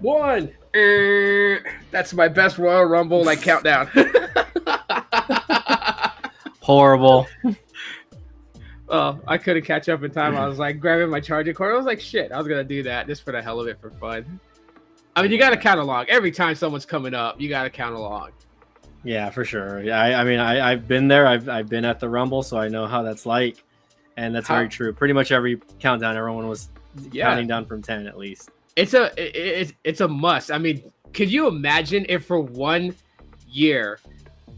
1. That's my best Royal Rumble like countdown. Horrible. Oh, I couldn't catch up in time. I was like grabbing my charging cord. I was like, shit, I was gonna do that just for the hell of it for fun. I mean, you gotta count along. Every time someone's coming up, you gotta count along. Yeah, for sure. Yeah, I mean, I've been there. I've been at the Rumble, so I know how that's like, and that's very true. Pretty much every countdown, everyone was counting down from 10 at least. It's a must. I mean, could you imagine if for 1 year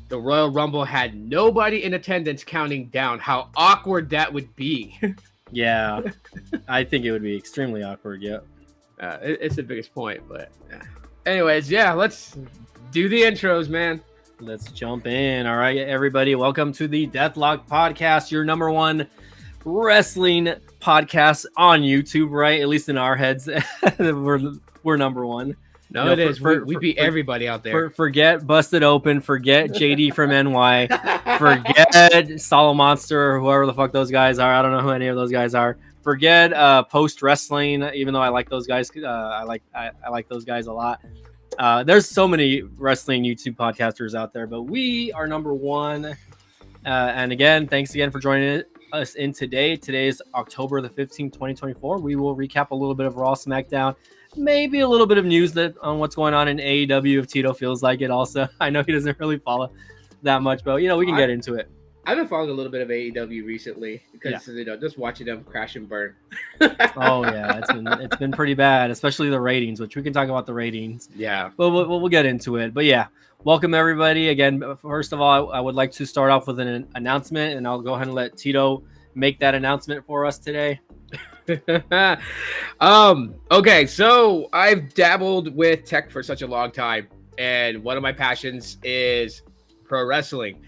the Royal Rumble had nobody in attendance counting down? How awkward that would be. Yeah, I think it would be extremely awkward. Yeah, it's the biggest point. But, anyways, yeah, let's do the intros, man. Let's jump in. All right, everybody, welcome to the Deathlock Podcast, your number one wrestling podcast on YouTube, right? At least in our heads, we're number one. No, it is. We beat everybody out there. Forget Busted Open. Forget JD from NY. Forget Solo Monster or whoever the fuck those guys are. I don't know who any of those guys are. Forget Post Wrestling. Even though I like those guys, I like those guys a lot. There's so many wrestling YouTube podcasters out there, but we are number one. And again, thanks again for joining us in today. Today is October the 15th, 2024. We will recap a little bit of Raw, Smackdown. Maybe a little bit of news on what's going on in AEW if Tito feels like it also. I know he doesn't really follow that much, but, we can get into it. I've been following a little bit of AEW recently because, just watching them crash and burn. Oh, yeah. It's been pretty bad, especially the ratings, which we can talk about the ratings. Yeah. But we'll get into it. But, yeah, welcome, everybody. Again, first of all, I would like to start off with an announcement, and I'll go ahead and let Tito make that announcement for us today. Okay, so I've dabbled with tech for such a long time, and one of my passions is pro wrestling.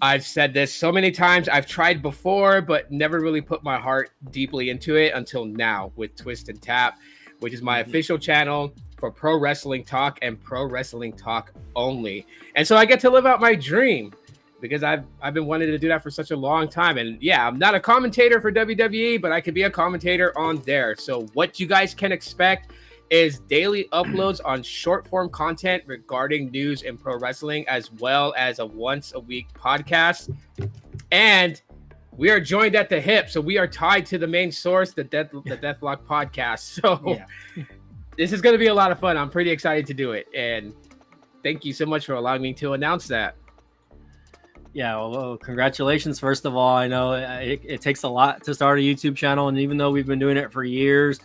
I've said this so many times. I've tried before, but never really put my heart deeply into it until now with Twist and Tap, which is my official channel for pro wrestling talk and pro wrestling talk only. And so I get to live out my dream, because I've been wanting to do that for such a long time. And yeah, I'm not a commentator for WWE, but I could be a commentator on there. So what you guys can expect is daily uploads on short form content regarding news and pro wrestling, as well as a once a week podcast. And we are joined at the hip. So we are tied to the main source, the Deathlock Podcast. So This is going to be a lot of fun. I'm pretty excited to do it. And thank you so much for allowing me to announce that. Yeah, well, congratulations, first of all. I know it takes a lot to start a YouTube channel, and even though we've been doing it for years,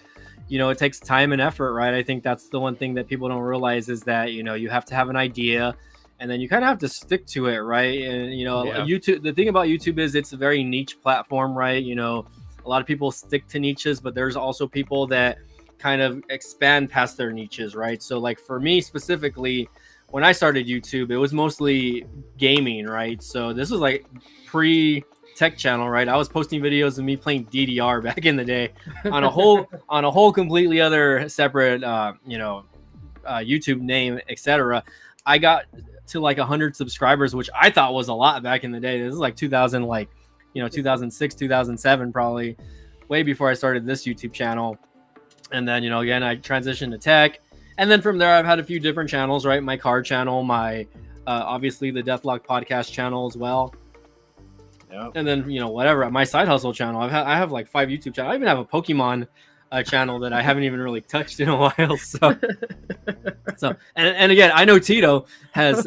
it takes time and effort, right? I think that's the one thing that people don't realize is that, you have to have an idea, and then you kind of have to stick to it, right? And, YouTube, the thing about YouTube is it's a very niche platform, right? A lot of people stick to niches, but there's also people that kind of expand past their niches, right? So like for me specifically, when I started YouTube, it was mostly gaming, right? So this was like pre-tech channel, right? I was posting videos of me playing DDR back in the day on a whole completely other separate, YouTube name, etc. I got to like 100 subscribers, which I thought was a lot back in the day. This is like 2006, 2007, probably way before I started this YouTube channel. And then, again, I transitioned to tech. And then from there, I've had a few different channels, right? My car channel, my obviously the Deathlock Podcast channel as well. Yeah. And then, whatever, my side hustle channel. I have like 5 YouTube channels. I even have a Pokemon channel that I haven't even really touched in a while. So and again, I know Tito has,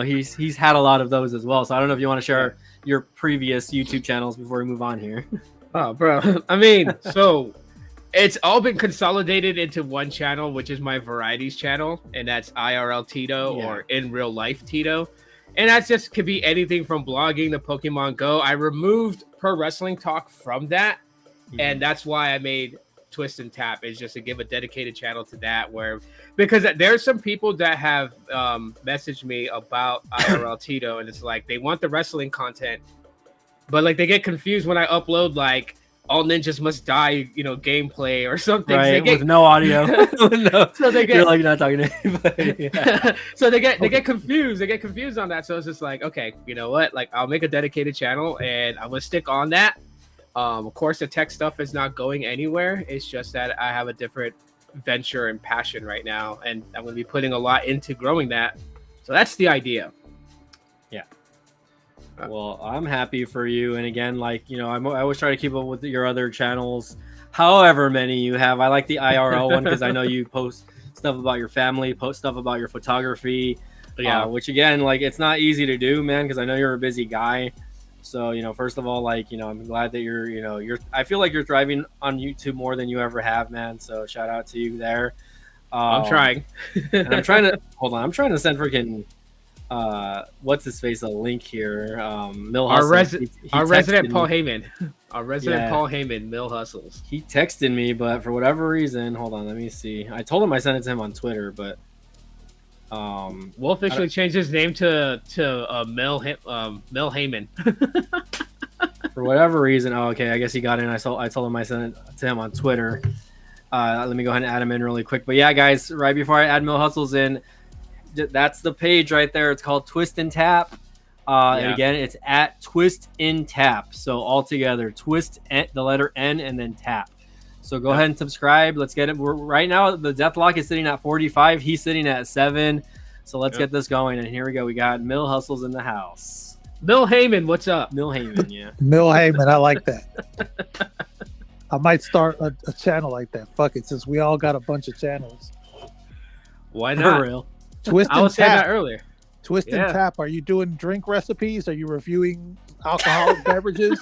he's had a lot of those as well. So I don't know if you want to share your previous YouTube channels before we move on here. Oh, bro. I mean, so it's all been consolidated into one channel, which is my varieties channel, and that's IRL Tito or in real life Tito. And that just could be anything from blogging to Pokemon Go. I removed pro wrestling talk from that, and that's why I made Twist and Tap, is just to give a dedicated channel to that, because there's some people that have messaged me about IRL Tito, and it's like they want the wrestling content, but like they get confused when I upload like all ninjas must die, gameplay or something. Right, with no audio. No. So they get, you're like not talking to anybody. Yeah. So they get confused. They get confused on that. So it's just like, okay, you know what? Like I'll make a dedicated channel and I'm gonna stick on that. Of course, the tech stuff is not going anywhere. It's just that I have a different venture and passion right now, and I'm going to be putting a lot into growing that. So that's the idea. Yeah. Well, I'm happy for you. And again, like, you know, I always try to keep up with your other channels, however many you have. I like the IRL one because I know you post stuff about your family, post stuff about your photography. Yeah. Which again, like, it's not easy to do, man, because I know you're a busy guy. So, you know, first of all, like, you know, I'm glad that I feel like you're thriving on YouTube more than you ever have, man. So shout out to you there. I'm trying. And I'm trying to hold on. I'm trying to send freaking what's his face a link here. Mill Hustles. Our resident Paul Heyman. Our resident Paul Heyman, Mill Hustles. He texted me, but for whatever reason, hold on, let me see. I told him I sent it to him on Twitter, but we'll officially change his name to Mill Heyman. For whatever reason, okay, I guess he got in. I told him I sent it to him on Twitter. Let me go ahead and add him in really quick. But yeah, guys, right before I add Mill Hustles in, that's the page right there. It's called Twist and Tap. And again, it's at Twist in Tap. So all together, twist the letter N and then tap. So go ahead and subscribe. Let's get it. Right now, the Deathlock is sitting at 45. He's sitting at 7. So let's get this going. And here we go. We got Mill Hustles in the house. Mill Heyman, what's up? Mill Heyman, yeah. Mill Heyman, I like that. I might start a channel like that. Fuck it, since we all got a bunch of channels. Why not? For real. Twist I and was saying Tap. that earlier. Twist and Tap. Are you doing drink recipes? Are you reviewing alcoholic beverages?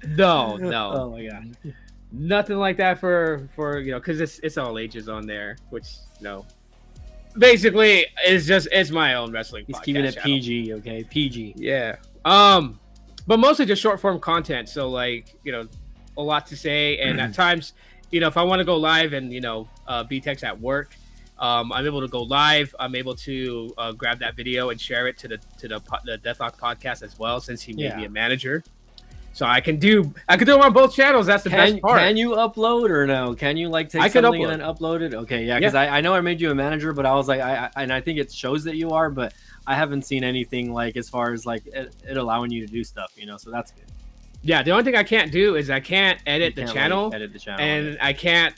No. Oh my god. Nothing like that for because it's all ages on there, which basically it's my own wrestling. He's podcast keeping it channel. PG, okay? PG. Yeah. But mostly just short form content. So like a lot to say, and at times if I want to go live and B-Tech's at work. I'm able to go live. I'm able to grab that video and share it to the Deathlock podcast as well, since he may be a manager. So I can do it on both channels. That's the best part. Can you upload or no? Can you like take something and then upload it? Okay, yeah, because I know I made you a manager, but I was like, I think it shows that you are, but I haven't seen anything like as far as like it allowing you to do stuff, so that's good. Yeah, the only thing I can't do is I can't edit the channel, and I can't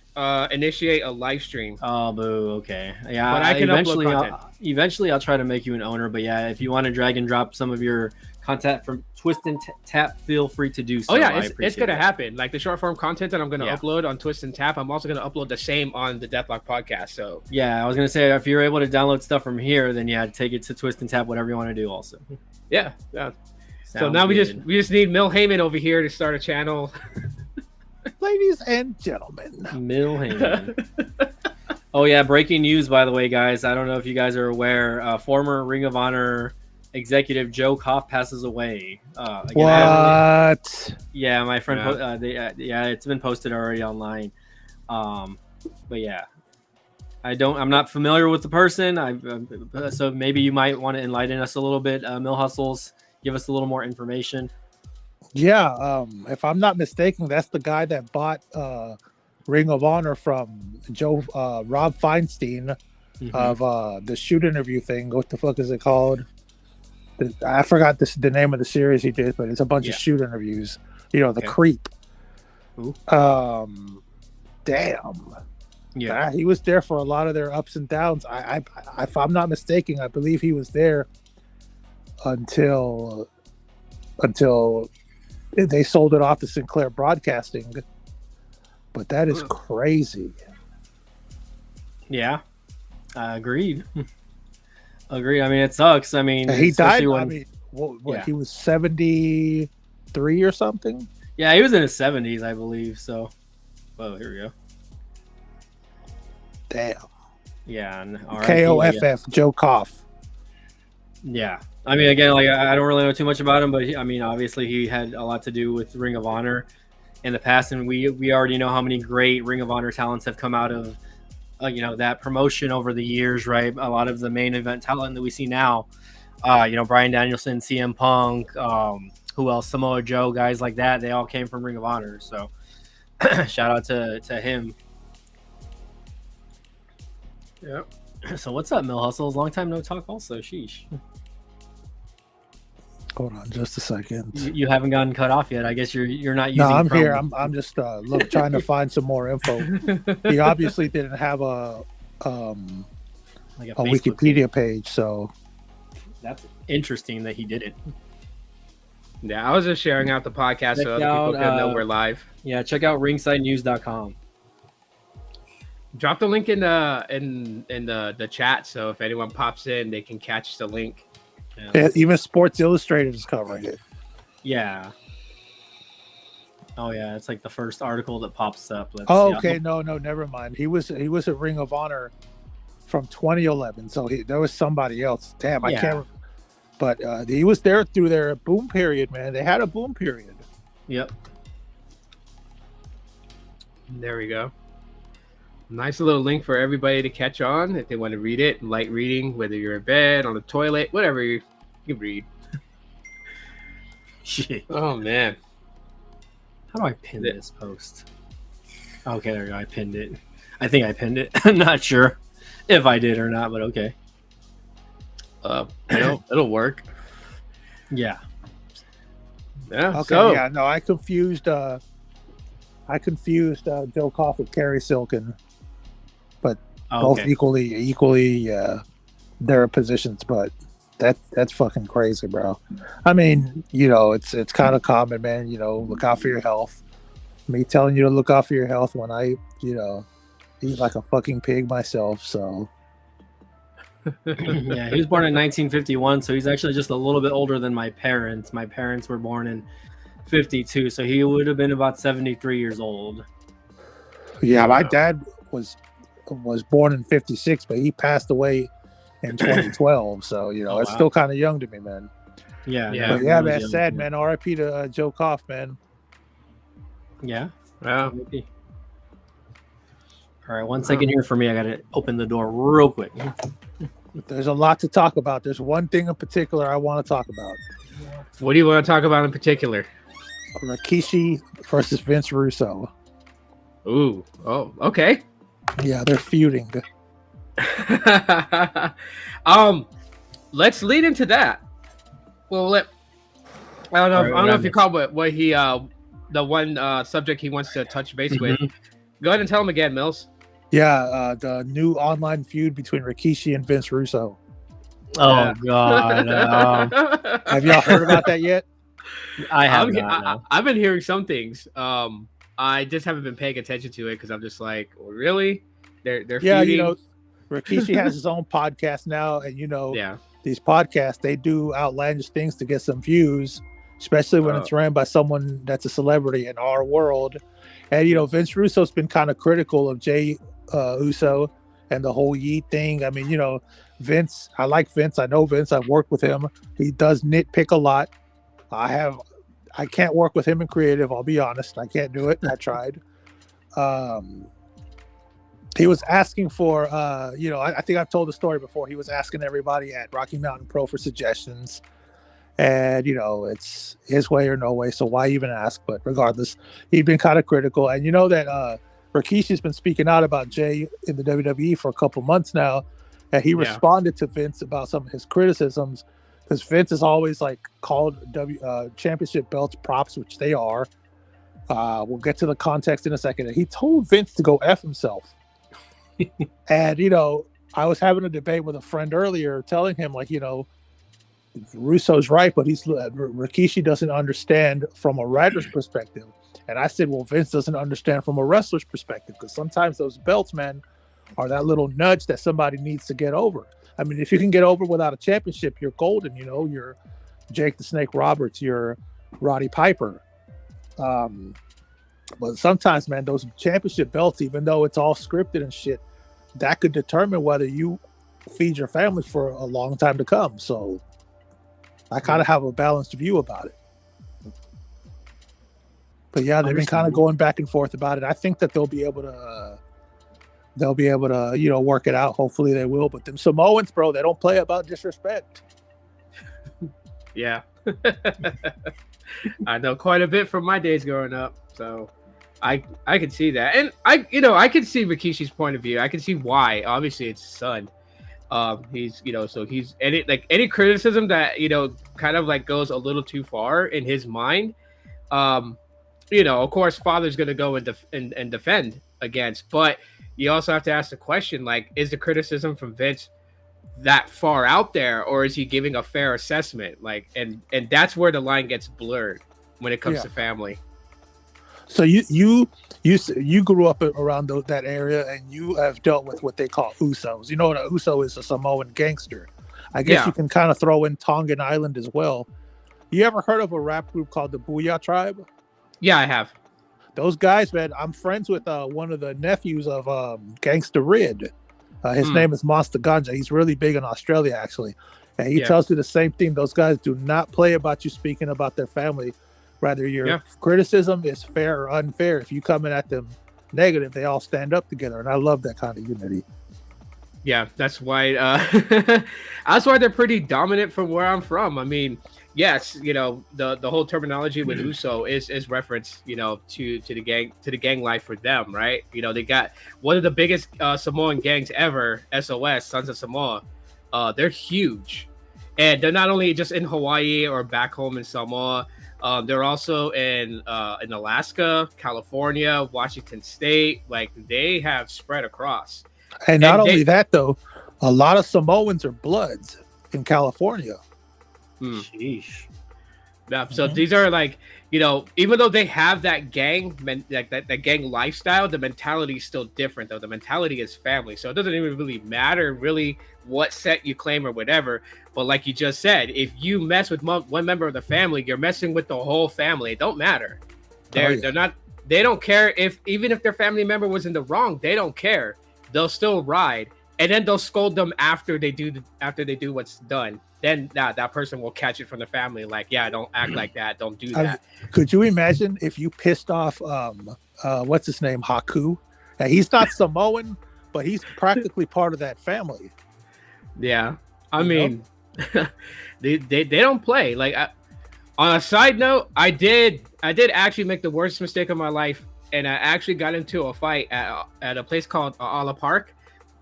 initiate a live stream. Oh, boo. Okay. Yeah, but I can eventually I'll try to make you an owner. But yeah, if you want to drag and drop some of your content from Twist and Tap, feel free to do so. Oh yeah, it's gonna happen. Like the short form content that I'm gonna upload on Twist and Tap, I'm also gonna upload the same on the Deathlock podcast. So yeah, I was gonna say if you're able to download stuff from here, then take it to Twist and Tap, whatever you want to do. Also. Yeah. So now we just need Mill Heyman over here to start a channel. Ladies and gentlemen, Mill Heyman. Oh yeah, breaking news by the way, guys. I don't know if you guys are aware. Former Ring of Honor executive Joe Koff passes away. What? My friend. It's been posted already online. But yeah, I'm not familiar with the person. So maybe you might want to enlighten us a little bit. Mill Hustles. Give us a little more information. Yeah, if I'm not mistaken, that's the guy that bought Ring of Honor from Rob Feinstein of the shoot interview thing. What the fuck is it called? I forgot the name of the series he did, but it's a bunch of shoot interviews. The Creep. Ooh. Damn. Yeah, he was there for a lot of their ups and downs. If I'm not mistaken, I believe he was there until they sold it off to Sinclair Broadcasting. But that is crazy. Yeah, agreed. Agreed. I mean, it sucks. I mean, he died. He was 73 or something. Yeah, he was in his 70s, I believe. So, here we go. Damn. Yeah. KOFF, Joe Koff. Yeah. I mean, again, like I don't really know too much about him, but obviously he had a lot to do with Ring of Honor in the past, and we already know how many great Ring of Honor talents have come out of that promotion over the years, right? A lot of the main event talent that we see now, Bryan Danielson, CM Punk, who else? Samoa Joe, guys like that. They all came from Ring of Honor. So shout out to him. Yep. So what's up, Mill Hustles? Long time no talk. Also, sheesh. Hold on just a second. You haven't gotten cut off yet. I guess you're not using. No, I'm Chrome. here. I'm just trying to find some more info. He obviously didn't have a Like a Facebook Wikipedia page, so That's interesting that he did it. Yeah, I was just sharing out the podcast so other people can know we're live. Yeah, check out ringsidenews.com. Drop the link in the chat, so if anyone pops in, they can catch the link. yeah, even Sports Illustrated is covering it. Yeah. Oh yeah, it's like the first article that pops up. Let's Oh, see. okay, no, never mind. He was at Ring of Honor from 2011, so there was somebody else. Damn, I Yeah. can't. But he was there through their boom period, man. They had a boom period. Yep. There we go. Nice little link for everybody to catch on if they want to read it. Light reading, whether you're in bed, on the toilet, whatever you can read. Shit. Oh man. How do I pin this post? Okay, there we go. I pinned it. I think I pinned it. I'm not sure if I did or not, but okay. It'll work. Yeah. Yeah. Okay, So, yeah, no, I confused Joe Koff with Kerry Silkin, but both Okay. equally their positions, but that's fucking crazy, bro. I mean, it's kind of common, man. Look out for your health. Me telling you to look out for your health when I eat like a fucking pig myself. So Yeah, he was born in 1951, so he's actually just a little bit older than my parents. My parents were born in 52, so he would have been about 73 years old. yeah, my dad was born in 56, but he passed away in 2012. So it's wow. still kind of young to me, man. Yeah. Yeah. But yeah, really man, young. sad, man. R.I.P. to Joe Koff, man. Yeah. wow. Maybe. All right, 1 second here for me. I got to open the door real quick. There's a lot to talk about. There's one thing in particular I want to talk about. What do you want to talk about in particular? Rikishi versus Vince Russo. Ooh. Oh, okay. Yeah, they're feuding. Let's lead into that. Well, I don't know if you call what he the one subject he wants to touch base with. Go ahead and tell him again, Mills. Yeah, the new online feud between Rikishi and Vince Russo. Oh, God. Have y'all heard about that yet? I have not. No. I've been hearing some things. I just haven't been paying attention to it because I'm just like, really? They're Yeah, feuding? Rikishi has his own podcast now, and Yeah. these podcasts, they do outlandish things to get some views, especially when it's ran by someone that's a celebrity in our world. And Vince Russo's been kind of critical of Jay Uso and the whole Yeet thing. I mean, Vince, I like Vince. I know Vince. I've worked with him. He does nitpick a lot. I can't work with him in creative. I'll be honest. I can't do it. I tried. He was asking for, I think I've told the story before. He was asking everybody at Rocky Mountain Pro for suggestions. And, it's his way or no way. So why even ask? But regardless, he'd been kind of critical. And that Rikishi's been speaking out about Jay in the WWE for a couple months now. And he responded to Vince about some of his criticisms. Because Vince has always called championship belts props, which they are. We'll get to the context in a second. And he told Vince to go F himself. And, I was having a debate with a friend earlier telling him, Russo's right, but Rikishi doesn't understand from a writer's perspective. And I said, well, Vince doesn't understand from a wrestler's perspective, because sometimes those belts, man, are that little nudge that somebody needs to get over. I mean, if you can get over without a championship, you're golden. You're Jake the Snake Roberts, you're Roddy Piper. But sometimes, man, those championship belts, even though it's all scripted and shit, that could determine whether you feed your family for a long time to come. So I kind of have a balanced view about it. But yeah, they've been kind of going back and forth about it. I think that they'll be able to work it out. Hopefully they will. But them Samoans, bro, they don't play about disrespect. Yeah. I know quite a bit from my days growing up. So I can see that. And I can see Rikishi's point of view. I can see why. Obviously it's his son. He's, so he's any criticism that kind of like goes a little too far in his mind. Of course, Father's gonna go and defend against, but you also have to ask the question, like, is the criticism from Vince that far out there, or is he giving a fair assessment? Like, and that's where the line gets blurred when it comes to family. So you grew up around that area, and you have dealt with what they call Usos. You know what an Uso is? A Samoan gangster. I guess you can kind of throw in Tongan Island as well. You ever heard of a rap group called the Booyah Tribe? Yeah, I have. Those guys, man. I'm friends with one of the nephews of Gangsta Rid. His name is Monster Ganja. He's really big in Australia, actually. And he tells you the same thing. Those guys do not play about you speaking about their family. Rather, your criticism is fair or unfair. If you come in at them negative, they all stand up together. And I love that kind of unity. Yeah, that's why that's why they're pretty dominant from where I'm from. I mean, yes, the whole terminology with Uso is reference, to the gang life for them, right? They got one of the biggest Samoan gangs ever, SOS, Sons of Samoa. They're huge. And they're not only just in Hawaii or back home in Samoa, they're also in Alaska, California, Washington State. Like, they have spread across. And not only that, though, a lot of Samoans are Bloods in California. Sheesh. Yeah, so these are like, even though they have that gang, that gang lifestyle, the mentality is still different, though. The mentality is family. So it doesn't even really matter really what set you claim or whatever. But like you just said, if you mess with one member of the family, you're messing with the whole family. It don't matter. They're not, they don't care even if their family member was in the wrong, they don't care. They'll still ride. And then they'll scold them after they do what's done. Then that person will catch it from the family. Like, yeah, don't act like that. Don't do that. Could you imagine if you pissed off, what's his name? Haku. And he's not Samoan, but he's practically part of that family. Yeah. I mean, they don't play. Like, on a side note, I did actually make the worst mistake of my life. And I actually got into a fight at a place called Ala Park.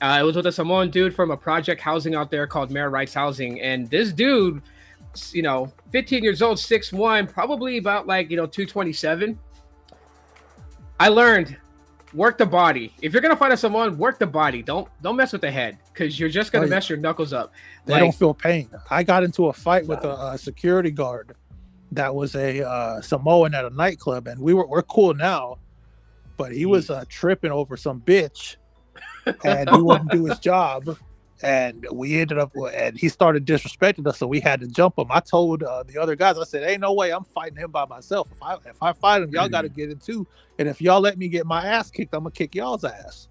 It was with a Samoan dude from a project housing out there called Mayor Rights Housing. And this dude, 15 years old, 6'1", probably about 227. I learned, work the body. If you're gonna fight a Samoan, work the body. Don't mess with the head, because you're just gonna mess your knuckles up. They don't feel pain. I got into a fight with a security guard that was a Samoan at a nightclub, and we're cool now. But he was tripping over some bitch, and he wouldn't do his job. And we ended up, and he started disrespecting us, so we had to jump him. I told the other guys, I said, "Ain't no way I'm fighting him by myself. If I fight him, y'all got to get in too. And if y'all let me get my ass kicked, I'm gonna kick y'all's ass."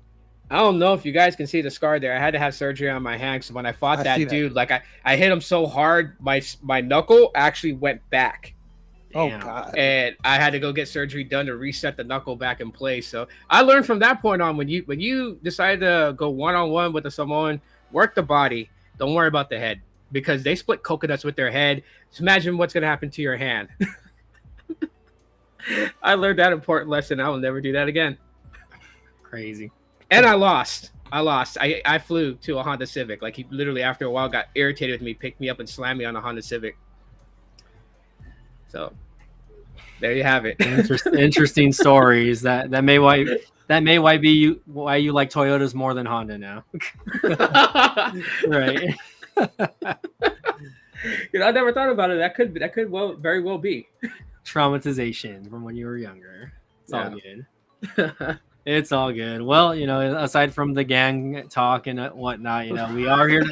I don't know if you guys can see the scar there. I had to have surgery on my hand, so when I fought that dude, like I hit him so hard, my knuckle actually went back. Oh God! And I had to go get surgery done to reset the knuckle back in place. So I learned from that point on, when you decide to go one-on-one with a Samoan, work the body. Don't worry about the head, because they split coconuts with their head. Just imagine what's gonna happen to your hand. I learned that important lesson. I will never do that again. Crazy. And I lost. I flew to a Honda Civic. Like, he literally, after a while, got irritated with me, picked me up and slammed me on a Honda Civic. So there you have it. Interesting stories. That may why be why you like Toyotas more than Honda now. Right. I never thought about it. That could very well be traumatization from when you were younger. It's all good. It's all good. Well, aside from the gang talk and whatnot, we are here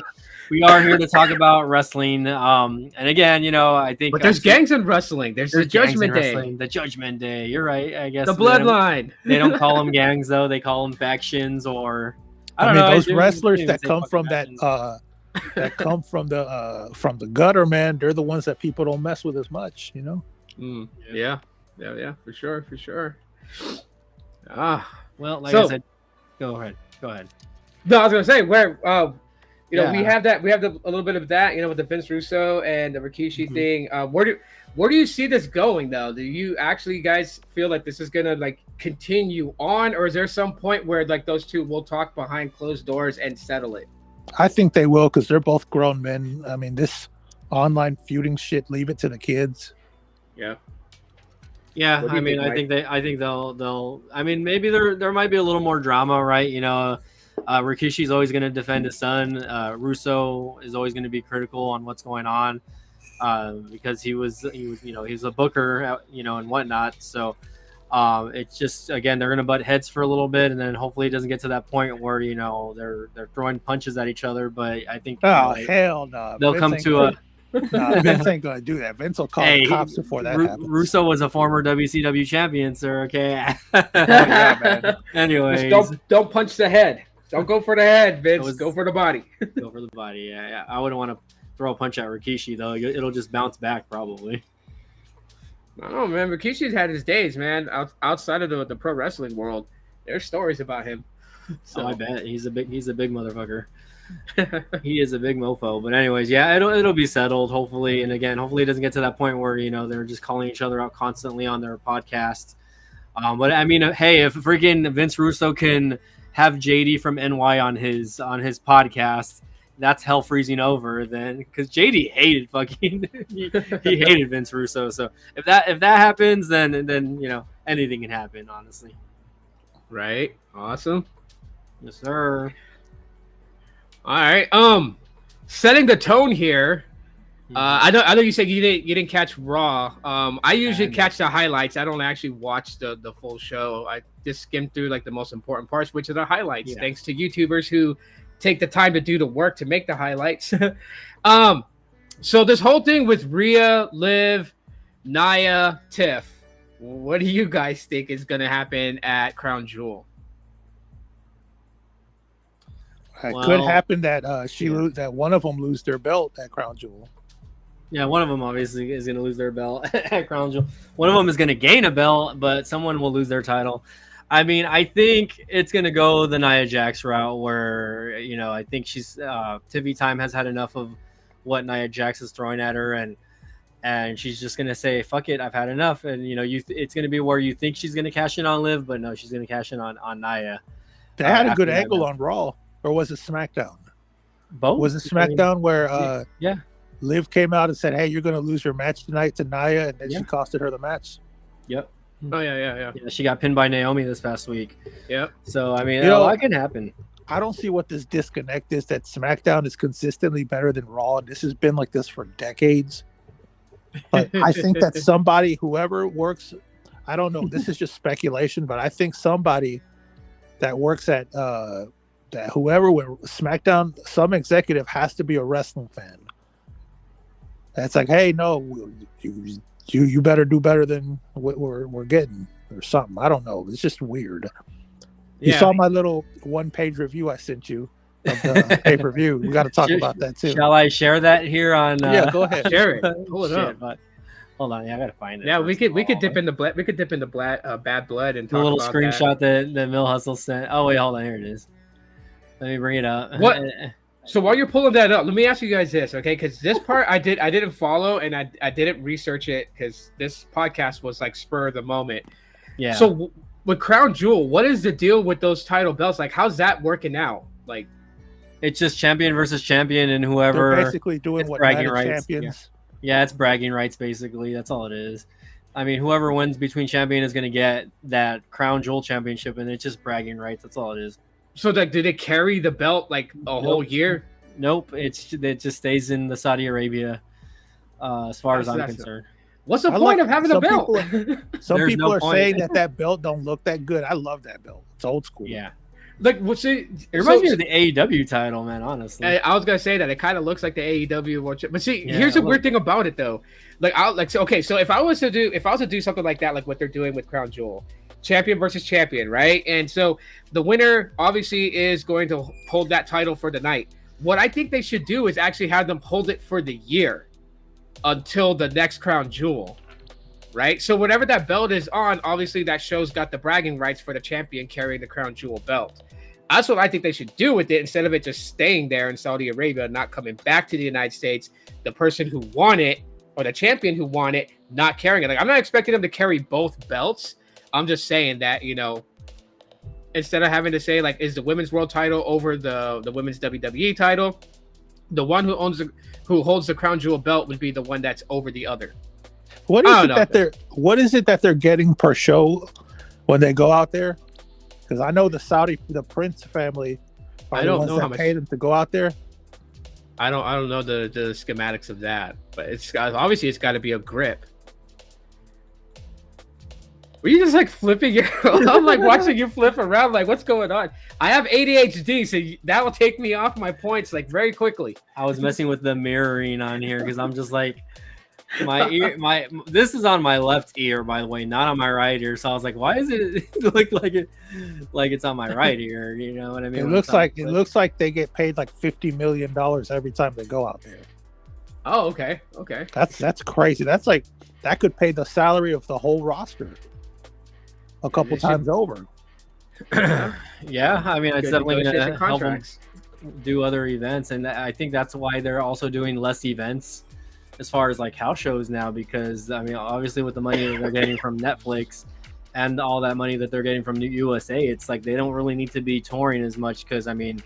to talk about wrestling. And again, I think. But there's gangs in wrestling. There's the Judgment Day. The Judgment Day. You're right. I guess the Bloodline. They don't call them gangs though. They call them factions, or I don't know. Those wrestlers that come from that come from the gutter, man. They're the ones that people don't mess with as much. Yeah, for sure. Well, like I said, go ahead. No, I was gonna say where we have a little bit of that, with the Vince Russo and the Rikishi thing. Where do you see this going though? Do you actually guys feel like this is gonna continue on, or is there some point where those two will talk behind closed doors and settle it? I think they will because they're both grown men. I mean, this online feuding shit, leave it to the kids. Yeah. Yeah, What do I you mean, think, Mike? I think they'll. I mean, maybe there might be a little more drama, right? You know, Rikishi's always going to defend his son. Russo is always going to be critical on what's going on, because he was he's a booker, and whatnot. So, it's just, again, they're going to butt heads for a little bit, and then hopefully it doesn't get to that point where they're throwing punches at each other. But I think Hell no, they'll come to a. No, Vince ain't gonna do that. Vince will call the cops before that happens. Russo was a former WCW champion, sir. Okay. Yeah, man. Anyways, don't punch the head. Don't go for the head, Vince. Go for the body. Go for the body. Yeah. I wouldn't want to throw a punch at Rikishi though. It'll just bounce back probably. I don't know, man. Rikishi's had his days, man. Outside of the pro wrestling world, there's stories about him. So I bet he's a big motherfucker. He is a big mofo. But anyways, yeah, it'll be settled hopefully. And again, hopefully it doesn't get to that point where they're just calling each other out constantly on their podcast. But I mean, hey, if freaking Vince Russo can have JD from NY on his podcast, that's hell freezing over then, because JD hated fucking he hated Vince Russo. So if that happens, then anything can happen, honestly. Right. Awesome. Yes, sir. All right. Setting the tone here. I know you said you didn't catch Raw. I usually catch the highlights. I don't actually watch the full show. I just skim through like the most important parts, which are the highlights. Yeah. Thanks to YouTubers who take the time to do the work to make the highlights. So this whole thing with Rhea, Liv, Nia, Tiff, what do you guys think is going to happen at Crown Jewel? It could happen that that one of them lose their belt at Crown Jewel. Yeah, one of them obviously is going to lose their belt at Crown Jewel. One of them is going to gain a belt, but someone will lose their title. I mean, I think it's going to go the Nia Jax route where, I think she's TV Time has had enough of what Nia Jax is throwing at her, and she's just going to say, fuck it, I've had enough. And, it's going to be where you think she's going to cash in on Liv, but no, she's going to cash in on Nia. They had a good angle on Raw, or was it SmackDown? Both? Was it SmackDown where Liv came out and said, hey, you're going to lose your match tonight to Nia, and then she costed her the match? Yep. Oh, yeah. She got pinned by Naomi this past week. Yep. So, I mean, a lot can happen. I don't see what this disconnect is, that SmackDown is consistently better than Raw. This has been like this for decades. But I think that somebody, whoever works, I don't know, this is just speculation, but I think somebody that works at that whoever with SmackDown, some executive has to be a wrestling fan. That's like, hey, no, you better do better than what we're getting or something. I don't know. It's just weird. You saw my little 1-page review I sent you of the pay-per-view. We got to talk about that too. Shall I share that here on? Yeah, go ahead. Share it. Pull it up. But hold on, I gotta find it. Yeah, we could dip in the blood. We could dip in the bad blood and talk the little about screenshot that Mill Hustle sent. Oh wait, hold on, here it is. Let me bring it up. What? So while you're pulling that up, let me ask you guys this, okay? Because this part I didn't follow and I didn't research it because this podcast was like spur of the moment. Yeah. So with Crown Jewel, what is the deal with those title belts? Like, how's that working out? Like, it's just champion versus champion, and whoever they're basically doing what bragging rights. Champions. Yeah, it's bragging rights basically. That's all it is. I mean, whoever wins between champion is going to get that Crown Jewel championship, and it's just bragging rights. That's all it is. So, like, do they carry the belt like a whole year? Nope. It just stays in the Saudi Arabia, as far as I'm concerned. What's the point of having a belt? Some people are saying that belt don't look that good. I love that belt. It's old school. Yeah. Like, what's it? It reminds me of the AEW title, man. Honestly, I was gonna say that it kind of looks like the AEW. But see, here's the weird thing about it, though. So if I was to do something like that, like what they're doing with Crown Jewel, champion versus champion, right? And so the winner obviously is going to hold that title for the night. What I think they should do is actually have them hold it for the year until the next Crown Jewel, right? So whatever that belt is on, obviously that show's got the bragging rights for the champion carrying the Crown Jewel belt. That's what I think they should do with it, instead of it just staying there in Saudi Arabia, not coming back to the United States. The person who won it, or the champion who won it, not carrying it. Like, I'm not expecting them to carry both belts. I'm just saying that, instead of having to say like, is the women's world title over the women's WWE title, the one who holds the crown jewel belt would be the one that's over the other. What is it that they're getting per show when they go out there? Because I know the Prince family are the ones that paid them to go out there. I don't know the schematics of that, but it's got to be a grip. Were you just like flipping your? I'm like watching you flip around. Like, what's going on? I have ADHD, so that will take me off my points like very quickly. I was messing with the mirroring on here because I'm just like, my ear, this is on my left ear, by the way, not on my right ear. So I was like, why is it look like it's on my right ear? You know what I mean? It looks like they get paid like $50 million every time they go out there. Oh, okay. That's crazy. That's like that could pay the salary of the whole roster a couple times over. Yeah, I mean, it's definitely going to help them do other events, and I think that's why they're also doing less events as far as like house shows now, because I mean, obviously with the money that they're getting from Netflix and all that money that they're getting from USA, it's like they don't really need to be touring as much, because I mean,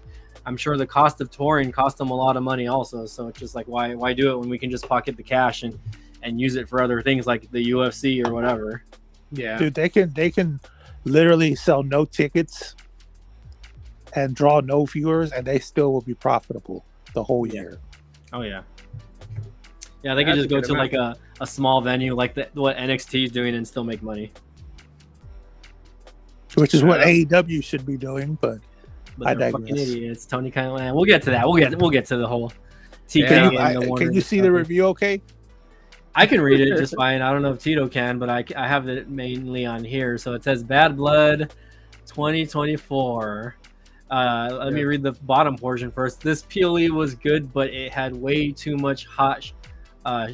I'm sure the cost of touring cost them a lot of money also. So it's just like, why do it when we can just pocket the cash and use it for other things like the UFC or whatever. Yeah, dude, they can literally sell no tickets and draw no viewers, and they still will be profitable the whole year. Oh yeah. Yeah, they could just go to like a small venue like what NXT is doing and still make money. Which is what AEW should be doing, but I they're digress. Fucking idiots. Tony Khan. We'll get to that. We'll get to the whole TK. Can you see the review okay? I can read it just fine. I don't know if Tito can, but I have it mainly on here. So it says Bad Blood 2024. Let me read the bottom portion first. This PLE was good, but it had way too much hot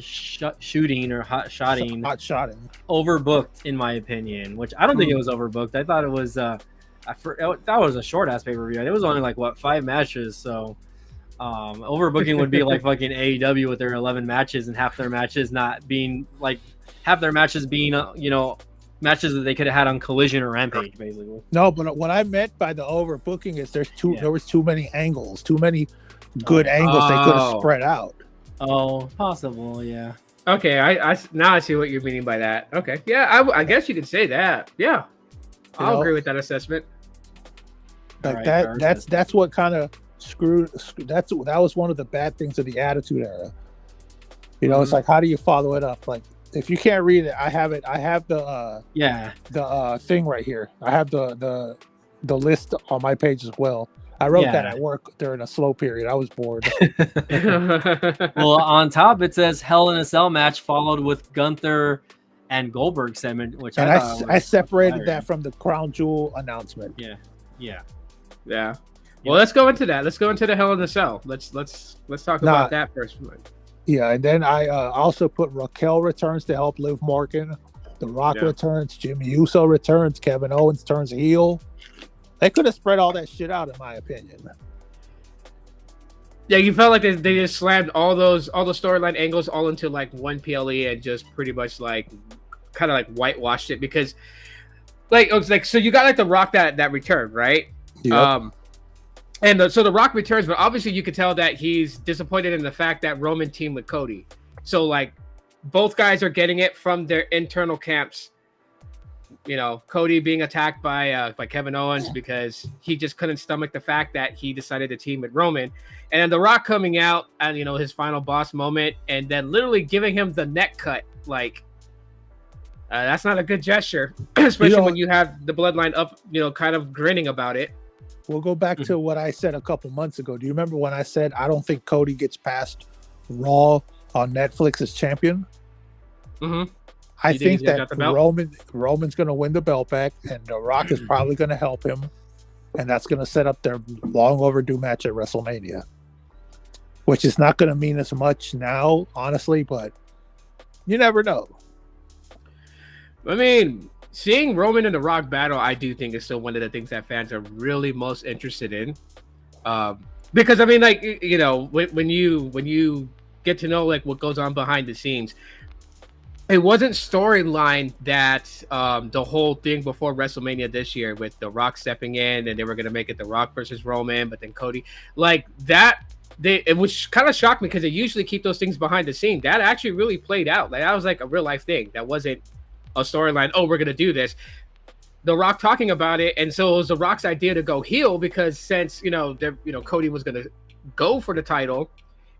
shooting or hot shotting. Overbooked, in my opinion, which I don't think it was overbooked. I thought it was that was a short ass pay-per-view. It was only like 5 matches, so overbooking would be like fucking AEW with their 11 matches and half their matches being matches that they could have had on Collision or Rampage, basically. No, but what I meant by the overbooking is there was too many angles, too many good angles they could have spread out. Oh, possible, yeah. Okay, I now I see what you're meaning by that. Okay, yeah, I guess you could say that. Yeah, I'll agree with that assessment. Like right, that's what kind of screwed. That was one of the bad things of the Attitude Era. You know, it's like, how do you follow it up? Like, if you can't read it, I have it. I have the thing right here. I have the list on my page as well. I wrote that at work during a slow period. I was bored. Well, on top it says Hell in a Cell match followed with Gunther and Goldberg segment, which I separated that from the Crown Jewel announcement. Yeah. Well, let's go into that. Let's go into the Hell in a Cell. Let's talk about that first. Yeah, and then I also put Raquel returns to help Liv Morgan. The Rock returns. Jimmy Uso returns. Kevin Owens turns heel. They could have spread all that shit out, in my opinion. Yeah, you felt like they just slammed all the storyline angles all into like one PLE and just pretty much like kind of like whitewashed it, because like it was like, so you got like the Rock that returned, right? Yep. So the Rock returns, but obviously you could tell that he's disappointed in the fact that Roman teamed with Cody. So like both guys are getting it from their internal camps. You know, Cody being attacked by Kevin Owens because he just couldn't stomach the fact that he decided to team with Roman, and then The Rock coming out and his final boss moment, and then literally giving him the neck cut. Like, that's not a good gesture, especially when you have the bloodline up, kind of grinning about it. We'll go back to what I said a couple months ago. Do you remember when I said I don't think Cody gets past Raw on Netflix as champion? Mm-hmm. I think that Roman's going to win the belt back, and The Rock is probably going to help him, and that's going to set up their long overdue match at WrestleMania, which is not going to mean as much now, honestly, but you never know. I mean, seeing Roman and The Rock battle, I do think is still one of the things that fans are really most interested in, because I mean, like, when you get to know like what goes on behind the scenes. it wasn't storyline that the whole thing before WrestleMania this year with The Rock stepping in and they were gonna make it The Rock versus Roman, but then Cody, like that. It was kind of shocked me because they usually keep those things behind the scene. That actually really played out. Like that was like a real life thing. That wasn't a storyline. Oh, we're gonna do this. The Rock talking about it, and so it was The Rock's idea to go heel because since Cody was gonna go for the title,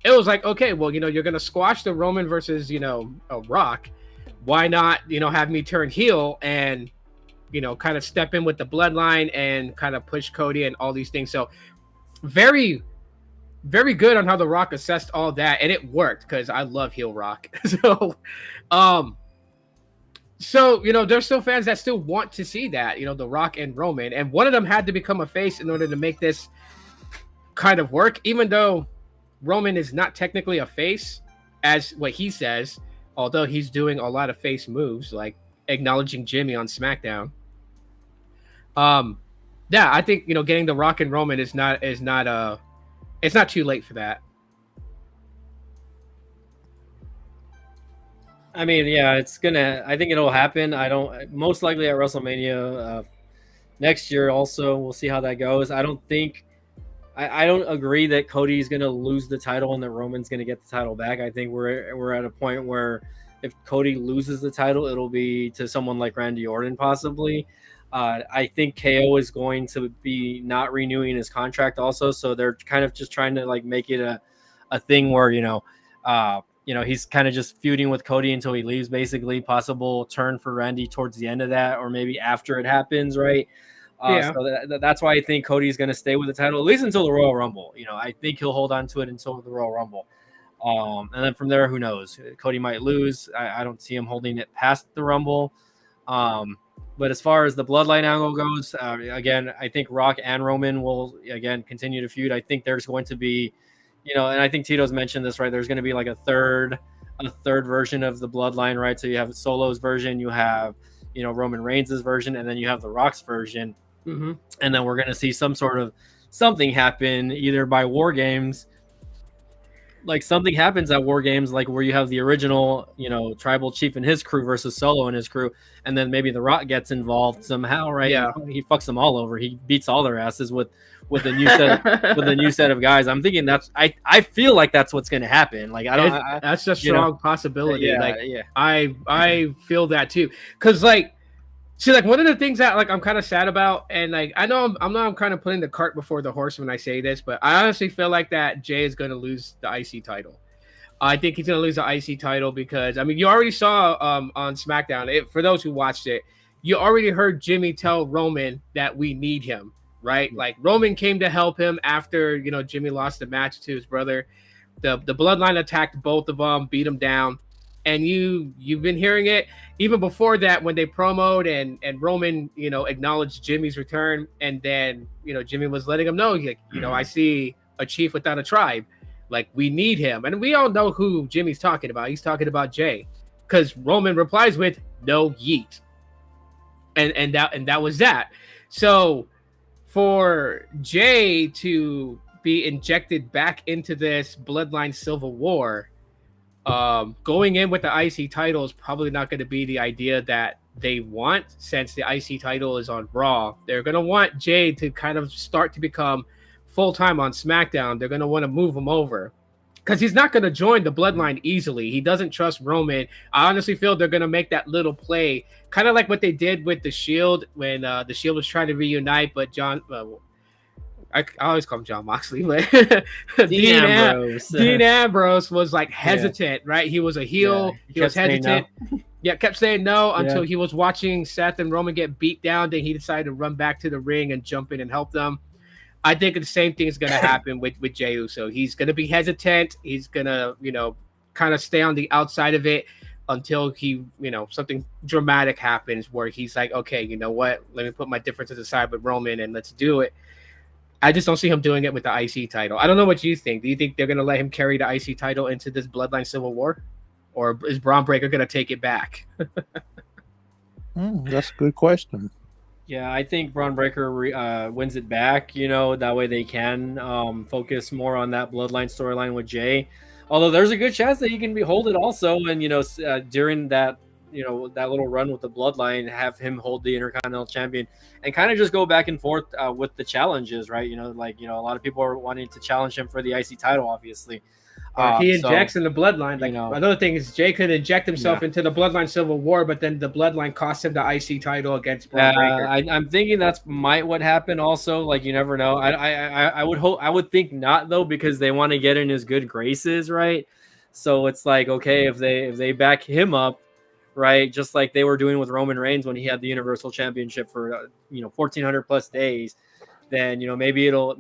it was like, okay, well, you're gonna squash the Roman versus a Rock. Why not have me turn heel and kind of step in with the bloodline and kind of push Cody and all these things. So very, very good on how The Rock assessed all that, and it worked because I love heel Rock. um so, there's still fans that still want to see that, The Rock and Roman. And one of them had to become a face in order to make this kind of work, even though Roman is not technically a face, as what he says, although he's doing a lot of face moves, like acknowledging Jimmy on SmackDown. Yeah, I think, getting The Rock and Roman is not it's not too late for that. I mean, yeah, I think it'll happen. I don't, most likely at WrestleMania next year also. We'll see how that goes. I don't agree that Cody's going to lose the title and that Roman's going to get the title back. I think we're at a point where if Cody loses the title, it'll be to someone like Randy Orton possibly. I think KO is going to be not renewing his contract also, so they're kind of just trying to like make it a thing where he's kind of just feuding with Cody until he leaves, basically. Possible turn for Randy towards the end of that, or maybe after it happens, right? So that's why I think Cody's going to stay with the title, at least until the Royal Rumble. I think he'll hold on to it until the Royal Rumble. And then from there, who knows? Cody might lose. I don't see him holding it past the Rumble. But as far as the bloodline angle goes, again, I think Rock and Roman will, again, continue to feud. I think there's going to be, and I think Tito's mentioned this, right? There's going to be like a third version of the bloodline, right? So you have Solo's version, you have, Roman Reigns' version, and then you have The Rock's version. Mm-hmm. And then we're going to see something happen either by War Games. Like something happens at War Games, like where you have the original, tribal chief and his crew versus Solo and his crew, and then maybe The Rock gets involved somehow, right? Yeah, he fucks them all over. He beats all their asses with a new set of guys. I'm thinking I feel like that's what's going to happen. Like that's a strong possibility. Yeah. I feel that too, because one of the things that I'm kind of sad about, and I know I'm kind of putting the cart before the horse when I say this, but I honestly feel like that Jay is going to lose the IC title. I think he's going to lose the IC title because you already saw on SmackDown, for those who watched it, you already heard Jimmy tell Roman that we need him, right? Like Roman came to help him after Jimmy lost the match to his brother. The bloodline attacked both of them, beat them down. And you've been hearing it even before that when they promoted and Roman, acknowledged Jimmy's return, and then Jimmy was letting him know, I see a chief without a tribe, like we need him, and we all know who Jimmy's talking about. He's talking about Jay, because Roman replies with no yeet, and that was that. So for Jay to be injected back into this bloodline civil war. Going in with the IC title is probably not going to be the idea that they want, since the IC title is on Raw. They're going to want Jay to kind of start to become full-time on SmackDown. They're going to want to move him over because he's not going to join the bloodline easily. He doesn't trust Roman. I honestly feel they're going to make that little play, kind of like what they did with the Shield when the Shield was trying to reunite, but I always call him John Moxley, but Dean Ambrose was hesitant, right? He was a heel. Yeah, he was hesitant. No. Kept saying no until he was watching Seth and Roman get beat down. Then he decided to run back to the ring and jump in and help them. I think the same thing is going to happen with Jey Uso. He's going to be hesitant. He's going to, kind of stay on the outside of it until he, something dramatic happens where he's like, okay, you know what? Let me put my differences aside with Roman and let's do it. I just don't see him doing it with the IC title. I don't know what you think. Do you think they're going to let him carry the IC title into this Bloodline Civil War? Or is Braun Breaker going to take it back? That's a good question. Yeah, I think Braun Breaker wins it back. That way they can focus more on that Bloodline storyline with Jay. Although there's a good chance that he can hold it also, and during that that little run with the Bloodline, have him hold the Intercontinental Champion, and kind of just go back and forth with the challenges, right? A lot of people are wanting to challenge him for the IC title, obviously. He injects in the Bloodline. Another thing is Jay could inject himself into the Bloodline Civil War, but then the Bloodline cost him the IC title against Braun Breaker. I'm thinking that's might what happened. Also, like, you never know. I would think not, though, because they want to get in his good graces, right? So it's like, okay, if they back him up, right, just like they were doing with Roman Reigns when he had the Universal Championship for 1,400 plus days, then maybe it'll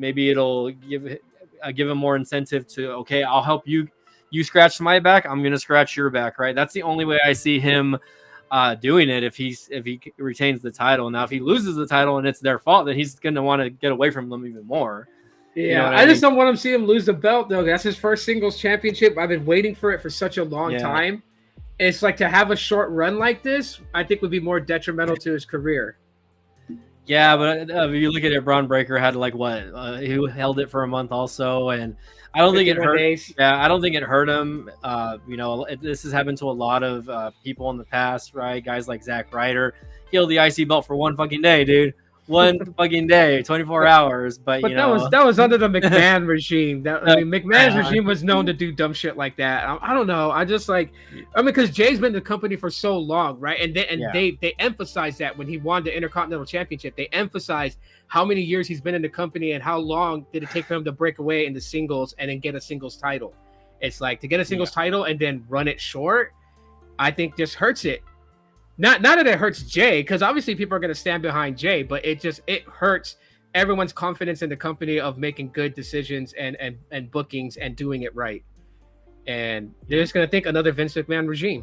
give him more incentive to, okay, I'll help you scratch my back, I'm gonna scratch your back, right? That's the only way I see him doing it, if he retains the title. Now if he loses the title and it's their fault, then he's gonna want to get away from them even more. Yeah, I just don't want him to see him lose the belt, though. That's his first singles championship. I've been waiting for it for such a long time. It's like, to have a short run like this, I think would be more detrimental to his career. Yeah, but if you look at it, Braun Breaker had he held it for a month also, and I don't think it hurt. Yeah, I don't think it hurt him. This has happened to a lot of people in the past, right? Guys like Zack Ryder, he held the IC belt for one fucking day, dude. One fucking day, 24 hours. But that was under the McMahon regime. McMahon's regime was known to do dumb shit like that. I don't know. Because Jay's been in the company for so long, right? And they emphasized that when he won the Intercontinental Championship, they emphasized how many years he's been in the company and how long did it take for him to break away in the singles and then get a singles title. It's like, to get a singles title and then run it short, I think just hurts it. Not that it hurts Jay, because obviously people are going to stand behind Jay, but it hurts everyone's confidence in the company of making good decisions and bookings and doing it right. And they're just going to think another Vince McMahon regime.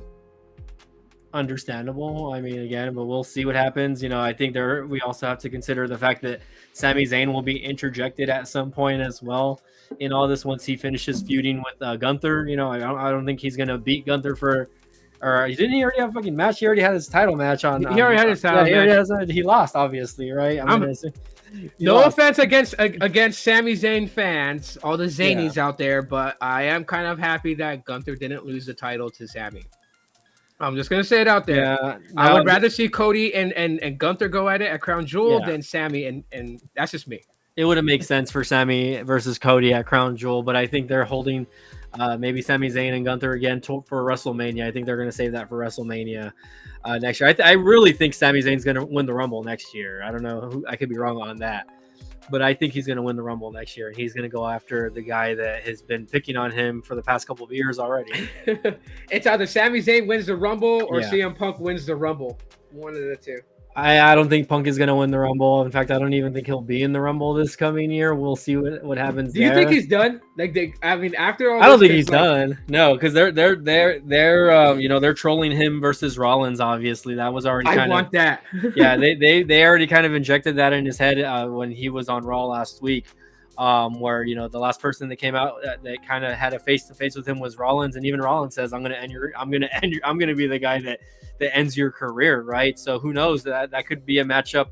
Understandable. I mean, again, but we'll see what happens. I think we also have to consider the fact that Sami Zayn will be interjected at some point as well in all this once he finishes feuding with Gunther. I don't think he's going to beat Gunther for. Or didn't he already have a fucking match? He already had his title match on. He already had his title match. He lost, obviously, right? No offense against Sami Zayn fans, all the Zanies out there, but I am kind of happy that Gunther didn't lose the title to Sami. I'm just gonna say it out there. Yeah, I would rather see Cody and Gunther go at it at Crown Jewel than Sami, and that's just me. It would have made sense for Sami versus Cody at Crown Jewel, but I think they're holding. Maybe Sami Zayn and Gunther again for WrestleMania. I think they're going to save that for WrestleMania next year. I really think Sami Zayn's going to win the Rumble next year. I don't know. I could be wrong on that. But I think he's going to win the Rumble next year. And he's going to go after the guy that has been picking on him for the past couple of years already. It's either Sami Zayn wins the Rumble or CM Punk wins the Rumble. One of the two. I don't think Punk is going to win the Rumble. In fact, I don't even think he'll be in the Rumble this coming year. We'll see what happens. Do you think he's done? After all, I don't think he's done. No, because they're trolling him versus Rollins. Obviously, that was already. I want that. Yeah, they already kind of injected that in his head when he was on Raw last week. Where the last person that came out that kind of had a face to face with him was Rollins, and even Rollins says, I'm gonna be the guy that ends your career, right? So who knows, that could be a matchup.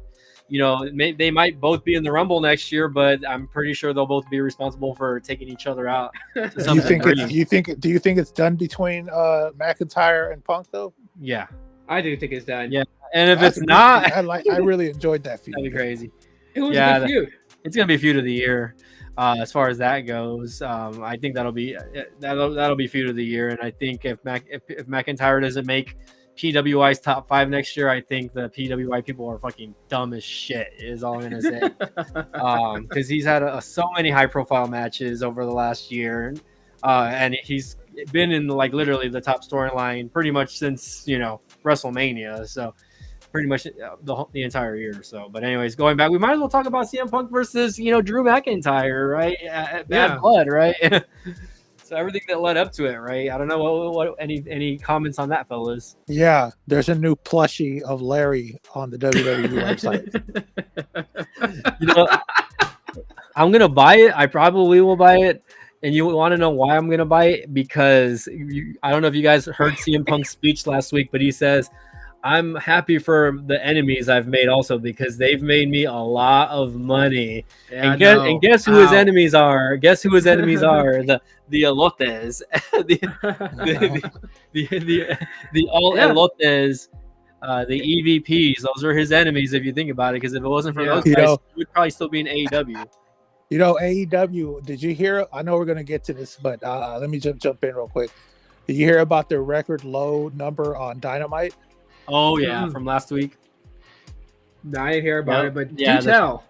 They might both be in the Rumble next year, but I'm pretty sure they'll both be responsible for taking each other out. Do you think it's done between McIntyre and Punk though? Yeah, I do think it's done. Yeah, and if it's not, I really enjoyed that feud. That'd be crazy. It was a good feud. It's gonna be feud of the year, as far as that goes. I think that'll be feud of the year, and I think if McIntyre doesn't make PWI's top 5 next year, I think the PWI people are fucking dumb as shit. Is all I'm gonna say. Because he's had so many high profile matches over the last year, and he's been in literally the top storyline pretty much since WrestleMania. So. Pretty much the entire year or so. But anyways, going back, we might as well talk about CM Punk versus Drew McIntyre, right? Bad blood, right? So everything that led up to it, right? I don't know what any comments on that, fellas. Yeah, there's a new plushie of Larry on the WWE website. I'm gonna buy it. I probably will buy it. And you want to know why I'm gonna buy it? Because I don't know if you guys heard CM Punk's speech last week, but he says, I'm happy for the enemies I've made also because they've made me a lot of money. Yeah, And guess who his enemies are? Guess who his enemies are? The elotes, the all elotes, the EVPs. Those are his enemies if you think about it. Because if it wasn't for those guys, he would probably still be in AEW. You know, AEW. Did you hear? I know we're gonna get to this, but let me jump in real quick. Did you hear about their record low number on Dynamite? Oh yeah, from last week. No, I didn't hear about it, but do tell.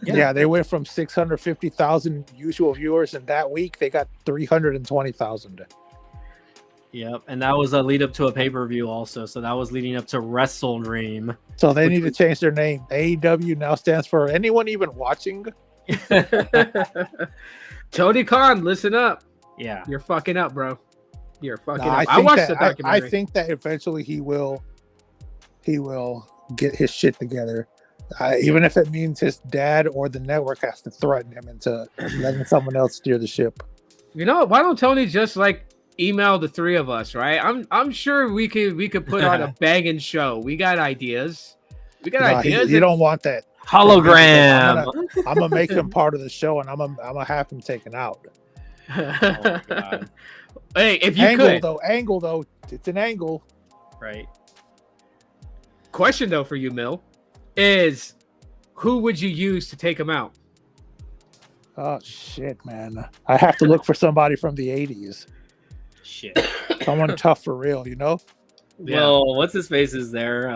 Yeah, they went from 650,000 usual viewers, and that week they got 320,000. Yep, and that was a lead up to a pay-per-view also. So that was leading up to Wrestle Dream. So they need to change their name. AEW now stands for anyone even watching. Tony Khan, listen up. Yeah, you're fucking up, bro. You're fucking up. I watched the documentary. I think that eventually he will get his shit together. Even if it means his dad or the network has to threaten him into letting someone else steer the ship. You know, why don't Tony just like email the three of us, right? I'm sure we could put on a banging show. We got ideas. Ideas. You don't want that hologram. I'm gonna make him part of the show, and I'm gonna have him taken out. Oh, God. Hey, if you angle though, it's an angle, right? Question though for you, Mill, is who would you use to take him out? Oh shit, man! I have to look for somebody from the '80s. Shit, someone tough for real, you know? Well, what's his face is there?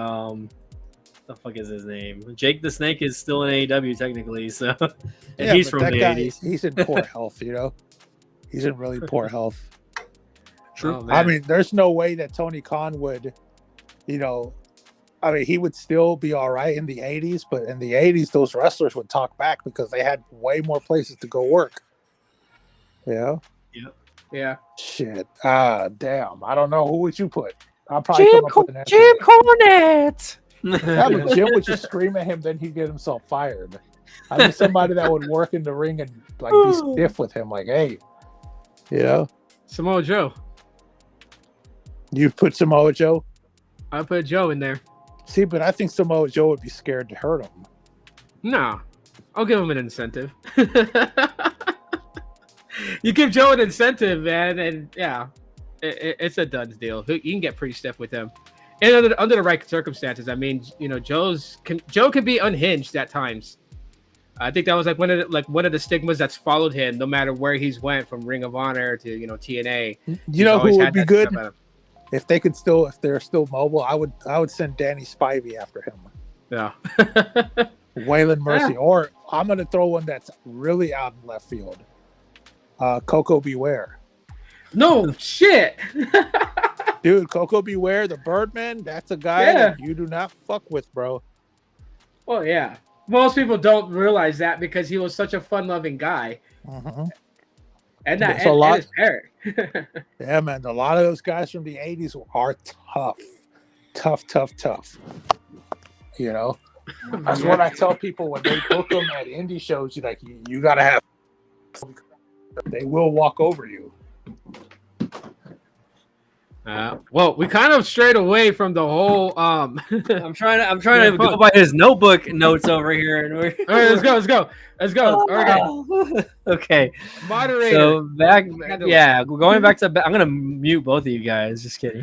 The fuck is his name? Jake the Snake is still in AEW technically, so and he's from the '80s. He's in poor health, you know. He's in really poor health. True. Oh, I mean, there's no way that Tony Khan would, you know. I mean, he would still be all right in the 80s, but in the 80s, those wrestlers would talk back because they had way more places to go work. Yeah. Yep. Yeah. Shit. Damn. I don't know. Who would you put? I'll probably come up with an answer. Jim Cornette. Yeah, but Jim would just scream at him, then he'd get himself fired. I need somebody that would work in the ring and like be stiff with him, like, hey, you know? Samoa Joe. You put Samoa Joe? I put Joe in there. See, but I think Samoa Joe would be scared to hurt him. No, I'll give him an incentive. You give Joe an incentive, man, and yeah, it's a done deal. You can get pretty stiff with him, and under the right circumstances. I mean, you know, Joe can be unhinged at times. I think that was like one of the stigmas that's followed him, no matter where he's went, from Ring of Honor to TNA. You know who would be good? If they're still mobile, I would send Danny Spivey after him. Yeah. Waylon Mercy. Yeah. Or I'm gonna throw one that's really out in left field. Coco Beware. No shit. Dude, Coco Beware, the Birdman, that's a guy that you do not fuck with, bro. Well, yeah. Most people don't realize that because he was such a fun-loving guy. Mm-hmm. And that and his parrot. Yeah, man. A lot of those guys from the 80s are tough. You know, that's what I tell people when they book them at indie shows. You gotta have. They will walk over you. Well, we kind of strayed away from the whole. I'm trying to go by his notebook notes over here, and we're. All right, let's go. Okay. Okay. Moderator. So going back to. I'm gonna mute both of you guys. Just kidding.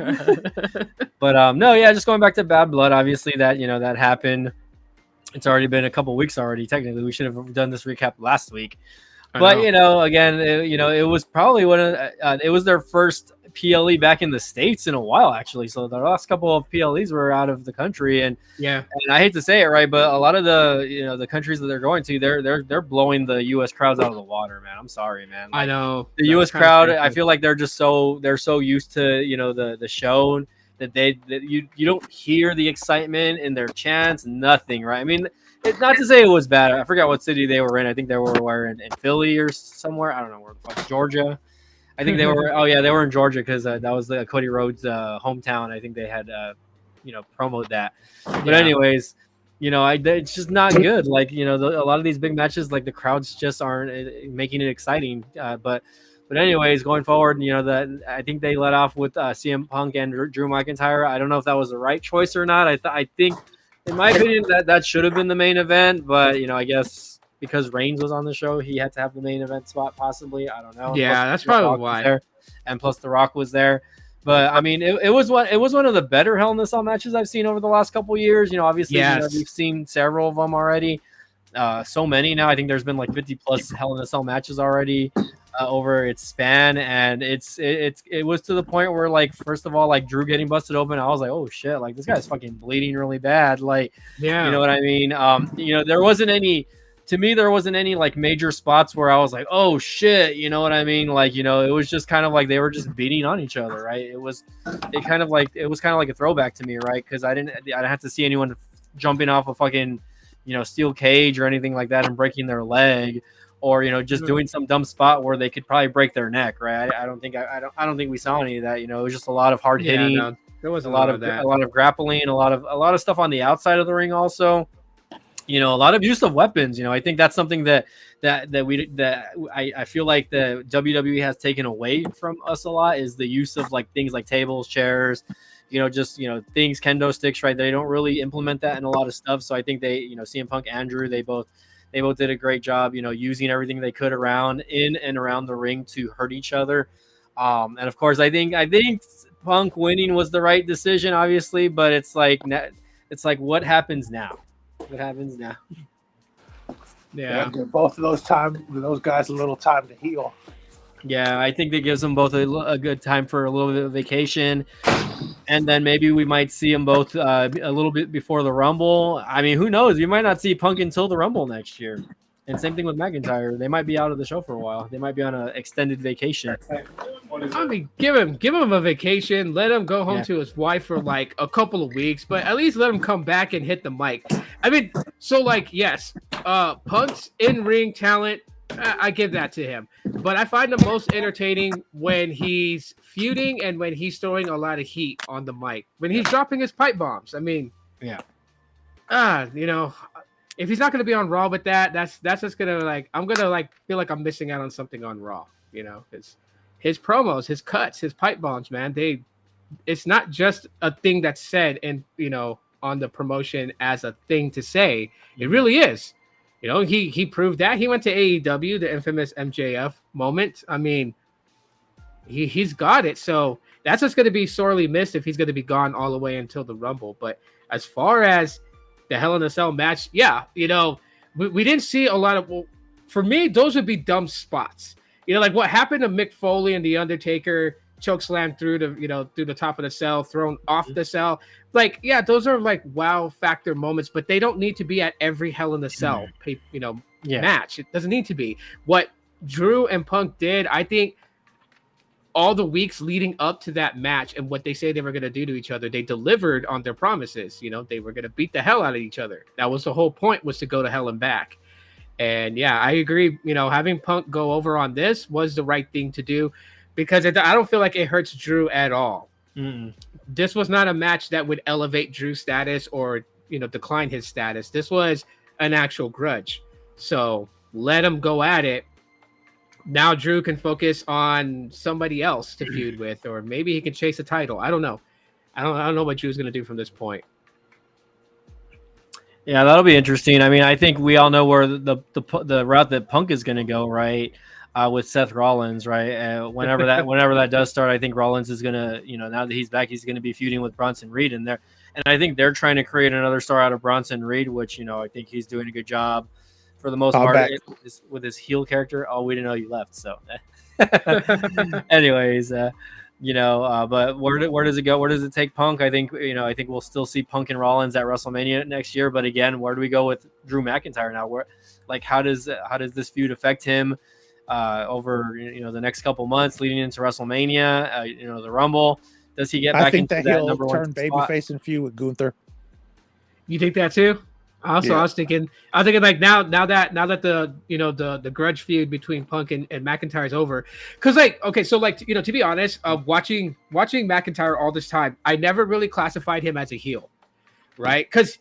But just going back to Bad Blood. Obviously, that happened. It's already been a couple weeks already. Technically, we should have done this recap last week. But it was probably it was their first PLE back in the States in a while, actually. So the last couple of PLEs were out of the country, and I hate to say it, right, but a lot of the countries that they're going to, they're blowing the U.S. crowds out of the water, man. I'm sorry, man. I know the U.S. crowd. I feel like they're so used to the show that you don't hear the excitement in their chants, nothing, right? I mean. It's not to say it was bad. I forgot what city they were in. I think they were in Philly or somewhere. I don't know where the fuck. Georgia. I think they were. Oh yeah, they were in Georgia because that was Cody Rhodes' hometown. I think they had promoted that. But anyways, it's just not good. Like a lot of these big matches, like the crowds just aren't making it exciting. But But anyways, going forward, I think they let off with CM Punk and Drew McIntyre. I don't know if that was the right choice or not. I think, in my opinion, that should have been the main event. But I guess because Reigns was on the show, he had to have the main event spot. Possibly, I don't know. Yeah, Plus, that's The Rock probably was why. there, and plus The Rock was there. But I mean, it was one of the better Hell in a Cell matches I've seen over the last couple of years. Obviously, Yes. we've seen several of them already. So many now. I think there's been like 50 plus Hell in a Cell matches already over its span, and it was to the point where, like, first of all, like Drew getting busted open, I was like, oh shit, like this guy's fucking bleeding really bad. Like, Yeah. you know what I mean? There wasn't any. To me, there wasn't any like major spots where I was like, "Oh shit," you know what I mean? Like, it was just kind of like they were just beating on each other, right? It was kind of like a throwback to me, right? Because I didn't have to see anyone jumping off a fucking, steel cage or anything like that and breaking their leg, or just doing some dumb spot where they could probably break their neck, right? I don't think we saw any of that. It was just a lot of hard hitting. Yeah, no, there was a lot of that. a lot of grappling, a lot of stuff on the outside of the ring also. A lot of use of weapons. I think that's something that I feel like the WWE has taken away from us a lot, is the use of like things like tables, chairs, things, kendo sticks, right? They don't really implement that in a lot of stuff. So I think they, CM Punk, Andrew, they both did a great job, using everything they could in and around the ring to hurt each other. And of course, I think Punk winning was the right decision, obviously, but it's like what happens now? What happens now? Yeah. Give both of those guys a little time to heal. Yeah, I think that gives them both a good time for a little bit of vacation, and then maybe we might see them both a little bit before the Rumble. I mean, who knows? We might not see Punk until the Rumble next year. And same thing with McIntyre. They might be out of the show for a while. They might be on an extended vacation. I mean, give him a vacation. Let him go home to his wife for like a couple of weeks, but at least let him come back and hit the mic. I mean, so like, yes, Punk's in-ring talent, I give that to him. But I find the most entertaining when he's feuding and when he's throwing a lot of heat on the mic. When he's dropping his pipe bombs. I mean, if he's not going to be on Raw with that, that's just going to like, I'm going to like feel like I'm missing out on something on Raw, because his promos, his cuts, his pipe bombs, man, it's not just a thing that's said and, on the promotion as a thing to say. It really is. He proved that. He went to AEW, the infamous MJF moment. I mean, he's got it. So that's just going to be sorely missed if he's going to be gone all the way until the Rumble. But as far as the Hell in a Cell match, we didn't see a lot of. Well, for me, those would be dumb spots. Like what happened to Mick Foley and the Undertaker chokeslam through the top of the cell, thrown off the cell. Like, yeah, those are like wow factor moments, but they don't need to be at every Hell in a Cell match. It doesn't need to be. What Drew and Punk did, I think, all the weeks leading up to that match and what they say they were going to do to each other, they delivered on their promises. They were going to beat the hell out of each other. That was the whole point, was to go to hell and back. And yeah, I agree. Having Punk go over on this was the right thing to do, because I don't feel like it hurts Drew at all. Mm-mm. This was not a match that would elevate Drew's status or, decline his status. This was an actual grudge. So let him go at it. Now Drew can focus on somebody else to feud with, or maybe he can chase a title. I don't know. I don't know what Drew's going to do from this point. Yeah, that'll be interesting. I mean, I think we all know where the route that Punk is going to go, right? With Seth Rollins, right? Whenever that does start, I think Rollins is going to, now that he's back, he's going to be feuding with Bronson Reed in there. And I think they're trying to create another star out of Bronson Reed, which, I think he's doing a good job for the most part with his heel character. Oh, we didn't know you left. So anyways, but where does it go? Where does it take Punk? I think we'll still see Punk and Rollins at WrestleMania next year. But again, where do we go with Drew McIntyre now? How does this feud affect him over the next couple months leading into WrestleMania? The Rumble. Does he get back into that number one spot? Turn babyface and feud with Gunther. You think that too? I was thinking like now that the the grudge feud between Punk and McIntyre is over, because to be honest, watching McIntyre all this time, I never really classified him as a heel, right? Because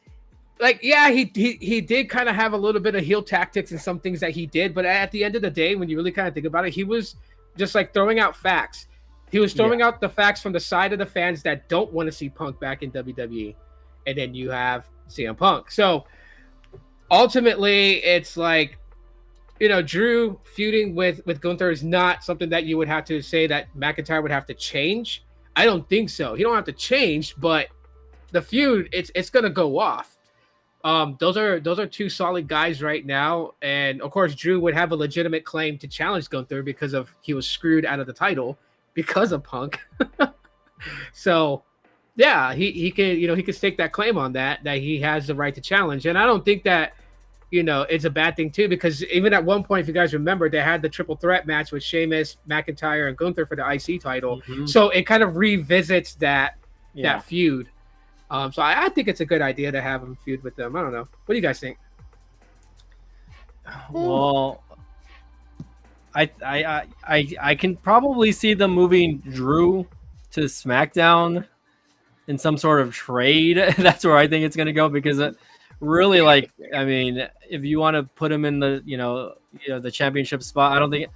he did kind of have a little bit of heel tactics and some things that he did, but at the end of the day, when you really kind of think about it, he was just like throwing out facts. He was throwing out the facts from the side of the fans that don't want to see Punk back in WWE. And then you have CM Punk. So ultimately, it's like, Drew feuding with Gunther is not something that you would have to say that McIntyre would have to change. I don't think so. He don't have to change, but the feud, it's gonna go off. Those are two solid guys right now, and of course, Drew would have a legitimate claim to challenge Gunther because he was screwed out of the title because of Punk. So, yeah, he could stake that claim on that he has the right to challenge, and I don't think that it's a bad thing too, because even at one point, if you guys remember, they had the triple threat match with Sheamus, McIntyre, and Gunther for the IC title. Mm-hmm. So it kind of revisits that feud. So I think it's a good idea to have him feud with them. I don't know. What do you guys think? Well, I can probably see them moving Drew to SmackDown in some sort of trade. That's where I think it's going to go, because really, like, I mean, if you want to put him in the the championship spot, I don't think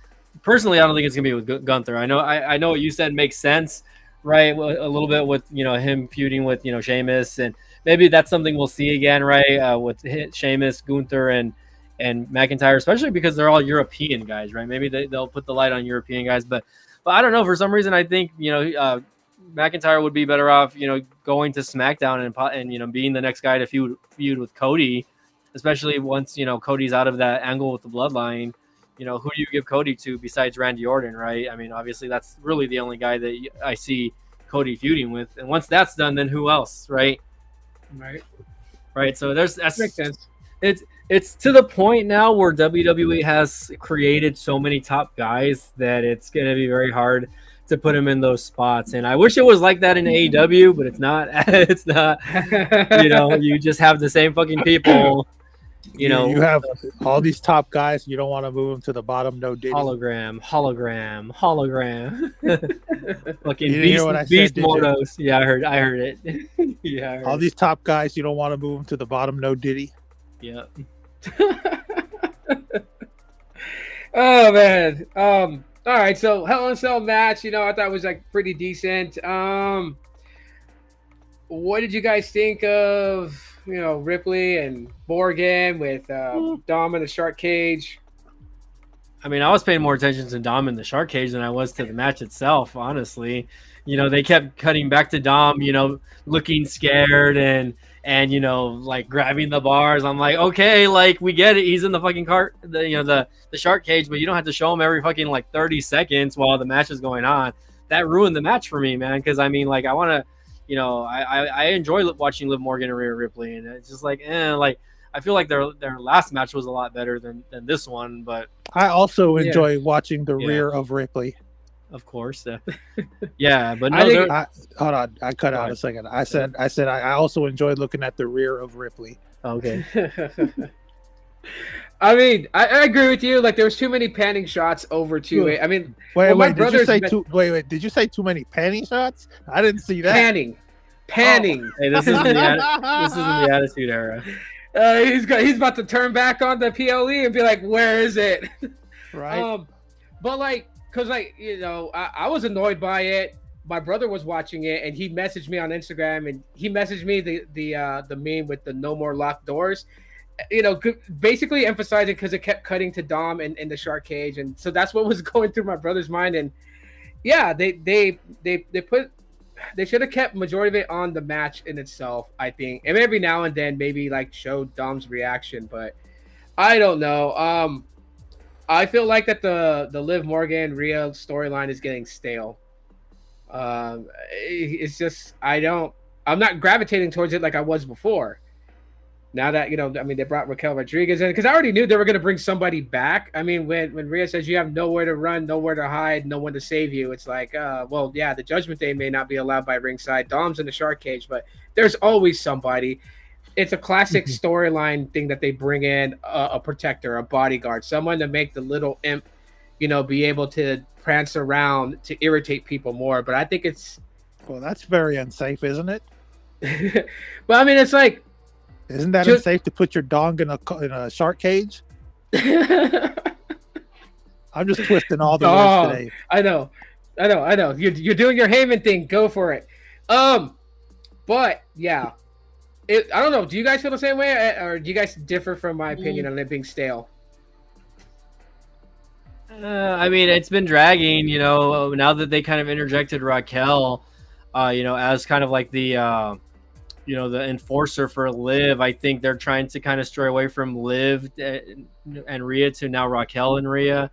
it's gonna be with Gunther. I know what you said makes sense, right? A little bit with him feuding with Sheamus, and maybe that's something we'll see again, right? With Sheamus, Gunther, and McIntyre, especially because they're all European guys, right? Maybe they'll put the light on European guys, but I don't know. For some reason, I think McIntyre would be better off, going to SmackDown and being the next guy to feud with Cody, especially once Cody's out of that angle with the bloodline. Who do you give Cody to besides Randy Orton, right? I mean, obviously that's really the only guy that I see Cody feuding with, and once that's done, then who else, right? Right. So that makes sense. It's to the point now where WWE has created so many top guys that it's going to be very hard to put him in those spots. And I wish it was like that in AEW, but it's not. It's not. You just have the same fucking people. You have all these top guys. You don't want to move them to the bottom. No Diddy. Hologram. Fucking beast Mortos. Yeah, I heard it. Yeah. All these top guys. You don't want to move them to the bottom. No Diddy. Yeah. Oh man. All right, so Hell in a Cell match, I thought it was like pretty decent. What did you guys think of, Ripley and Morgan with Dom in the shark cage? I mean, I was paying more attention to Dom in the shark cage than I was to the match itself, honestly. They kept cutting back to Dom, looking scared and like grabbing the bars. I'm like, okay, like we get it. He's in the fucking cart, the shark cage, but you don't have to show him every fucking like 30 seconds while the match is going on. That ruined the match for me, man. Because I mean, like I want to, I enjoy watching Liv Morgan and Rhea Ripley, and it's just like, like I feel like their last match was a lot better than this one. But I also enjoy watching the rear of Ripley. Of course, yeah, but no, hold on. I cut out a second. I said I also enjoyed looking at the rear of Ripley. Okay. I mean, I agree with you. Like, there was too many panning shots over to it. I mean, wait. Did you say Did you say too many panning shots? I didn't see that. Panning. Oh. Hey, this isn't the Attitude Era. He's about to turn back on the PLE and be like, "Where is it?" Right. But like. Because, like, I was annoyed by it. My brother was watching it, and he messaged me on Instagram, and he messaged me the meme with the no more locked doors. Basically emphasizing because it kept cutting to Dom in the shark cage, and so that's what was going through my brother's mind. And yeah, they should have kept majority of it on the match in itself, I think, and every now and then maybe like show Dom's reaction, but I don't know. I feel like that the Liv Morgan Rhea storyline is getting stale. It's just I'm not gravitating towards it like I was before. Now that they brought Raquel Rodriguez in, because I already knew they were going to bring somebody back. I mean, when Rhea says you have nowhere to run, nowhere to hide, no one to save you, it's like, well, yeah, the Judgment Day may not be allowed by ringside. Dom's in the shark cage, but there's always somebody. It's a classic storyline thing that they bring in a protector, a bodyguard, someone to make the little imp, be able to prance around to irritate people more. But I think well, that's very unsafe, isn't it? But I mean, it's like, isn't that unsafe to put your dong in a shark cage? I'm just twisting all the Dog. words today. I know. You're doing your Heyman thing. Go for it. But yeah, I don't know. Do you guys feel the same way, or do you guys differ from my opinion on it being stale? I mean, it's been dragging. Now that they kind of interjected Raquel, as kind of like the the enforcer for Liv. I think they're trying to kind of stray away from Liv and Rhea to now Raquel and Rhea.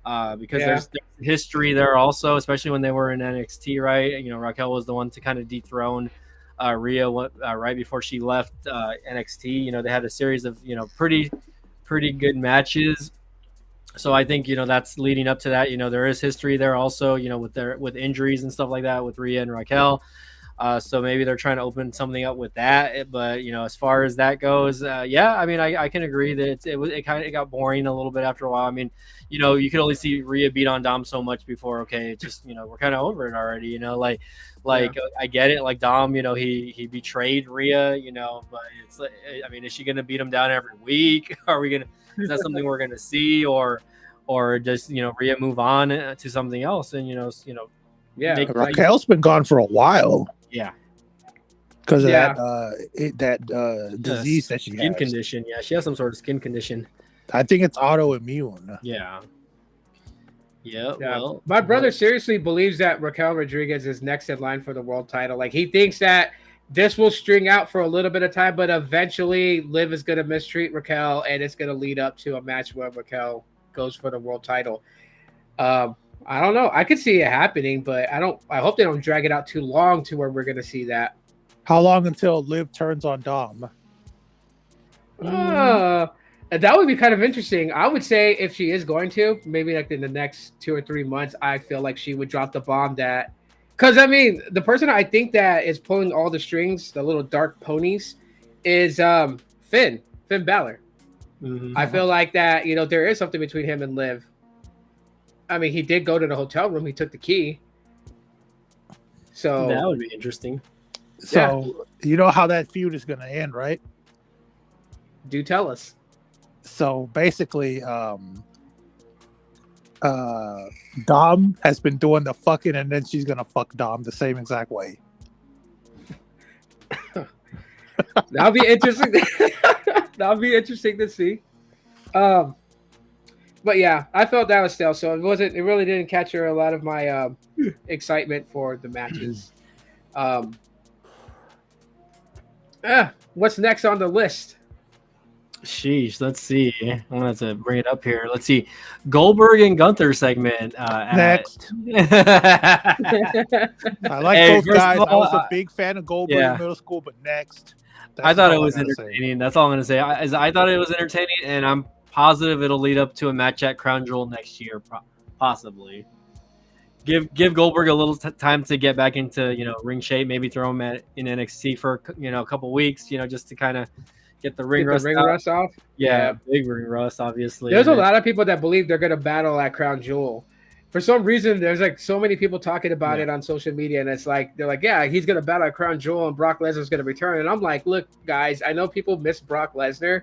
Because there's history there also, especially when they were in NXT, right? Raquel was the one to kind of dethrone Rhea right before she left NXT. They had a series of pretty good matches. So I think that's leading up to that. There is history there also. With injuries and stuff like that with Rhea and Raquel. So maybe they're trying to open something up with that. But as far as that goes, I mean, I can agree that it got boring a little bit after a while. I mean, you could only see Rhea beat on Dom so much before. Okay, it just we're kind of over it already. I get it. Like Dom, he betrayed Rhea. But it's like, I mean, is she gonna beat him down every week? Are we gonna? Is that something we're gonna see, or does Rhea move on to something else? And Yeah, Raquel's been gone for a while. Yeah, because of that disease that she has. Skin condition. Yeah, she has some sort of skin condition. I think it's autoimmune. Yeah. Yeah. Well, my brother seriously believes that Raquel Rodriguez is next in line for the world title. Like, he thinks that this will string out for a little bit of time, but eventually Liv is going to mistreat Raquel, and it's going to lead up to a match where Raquel goes for the world title. I don't know. I could see it happening, but I hope they don't drag it out too long to where we're going to see that. How long until Liv turns on Dom? That would be kind of interesting. I would say if she is going to, maybe like in the next 2 or 3 months, I feel like she would drop the bomb that, because I mean, the person I think that is pulling all the strings, the little dark ponies, is Finn Balor. Mm-hmm. I feel like that, there is something between him and Liv. I mean, he did go to the hotel room. He took the key. So that would be interesting. So you know how that feud is going to end, right? Do tell us. So basically, Dom has been doing the fucking, and then she's gonna fuck Dom the same exact way. That'll be interesting. That'll be interesting to see. But yeah, I felt that was stale, so it really didn't capture a lot of my excitement for the matches. What's next on the list? Sheesh, let's see. I'm gonna have to bring it up here. Let's see. Goldberg and Gunther segment. Next. I like both guys. I was a big fan of Goldberg in middle school, but next. I thought it was entertaining. That's all I'm gonna say. I thought it was entertaining, and I'm positive it'll lead up to a match at Crown Jewel next year, possibly. Give Goldberg a little time to get back into ring shape. Maybe throw him in NXT for a couple weeks. Just to kind of get the ring rust off. Yeah, big ring rust, obviously. There's a lot of people that believe they're going to battle at Crown Jewel. For some reason, there's like so many people talking about it on social media, and it's like they're like, yeah, he's going to battle at Crown Jewel, and Brock Lesnar's going to return. And I'm like, look, guys, I know people miss Brock Lesnar,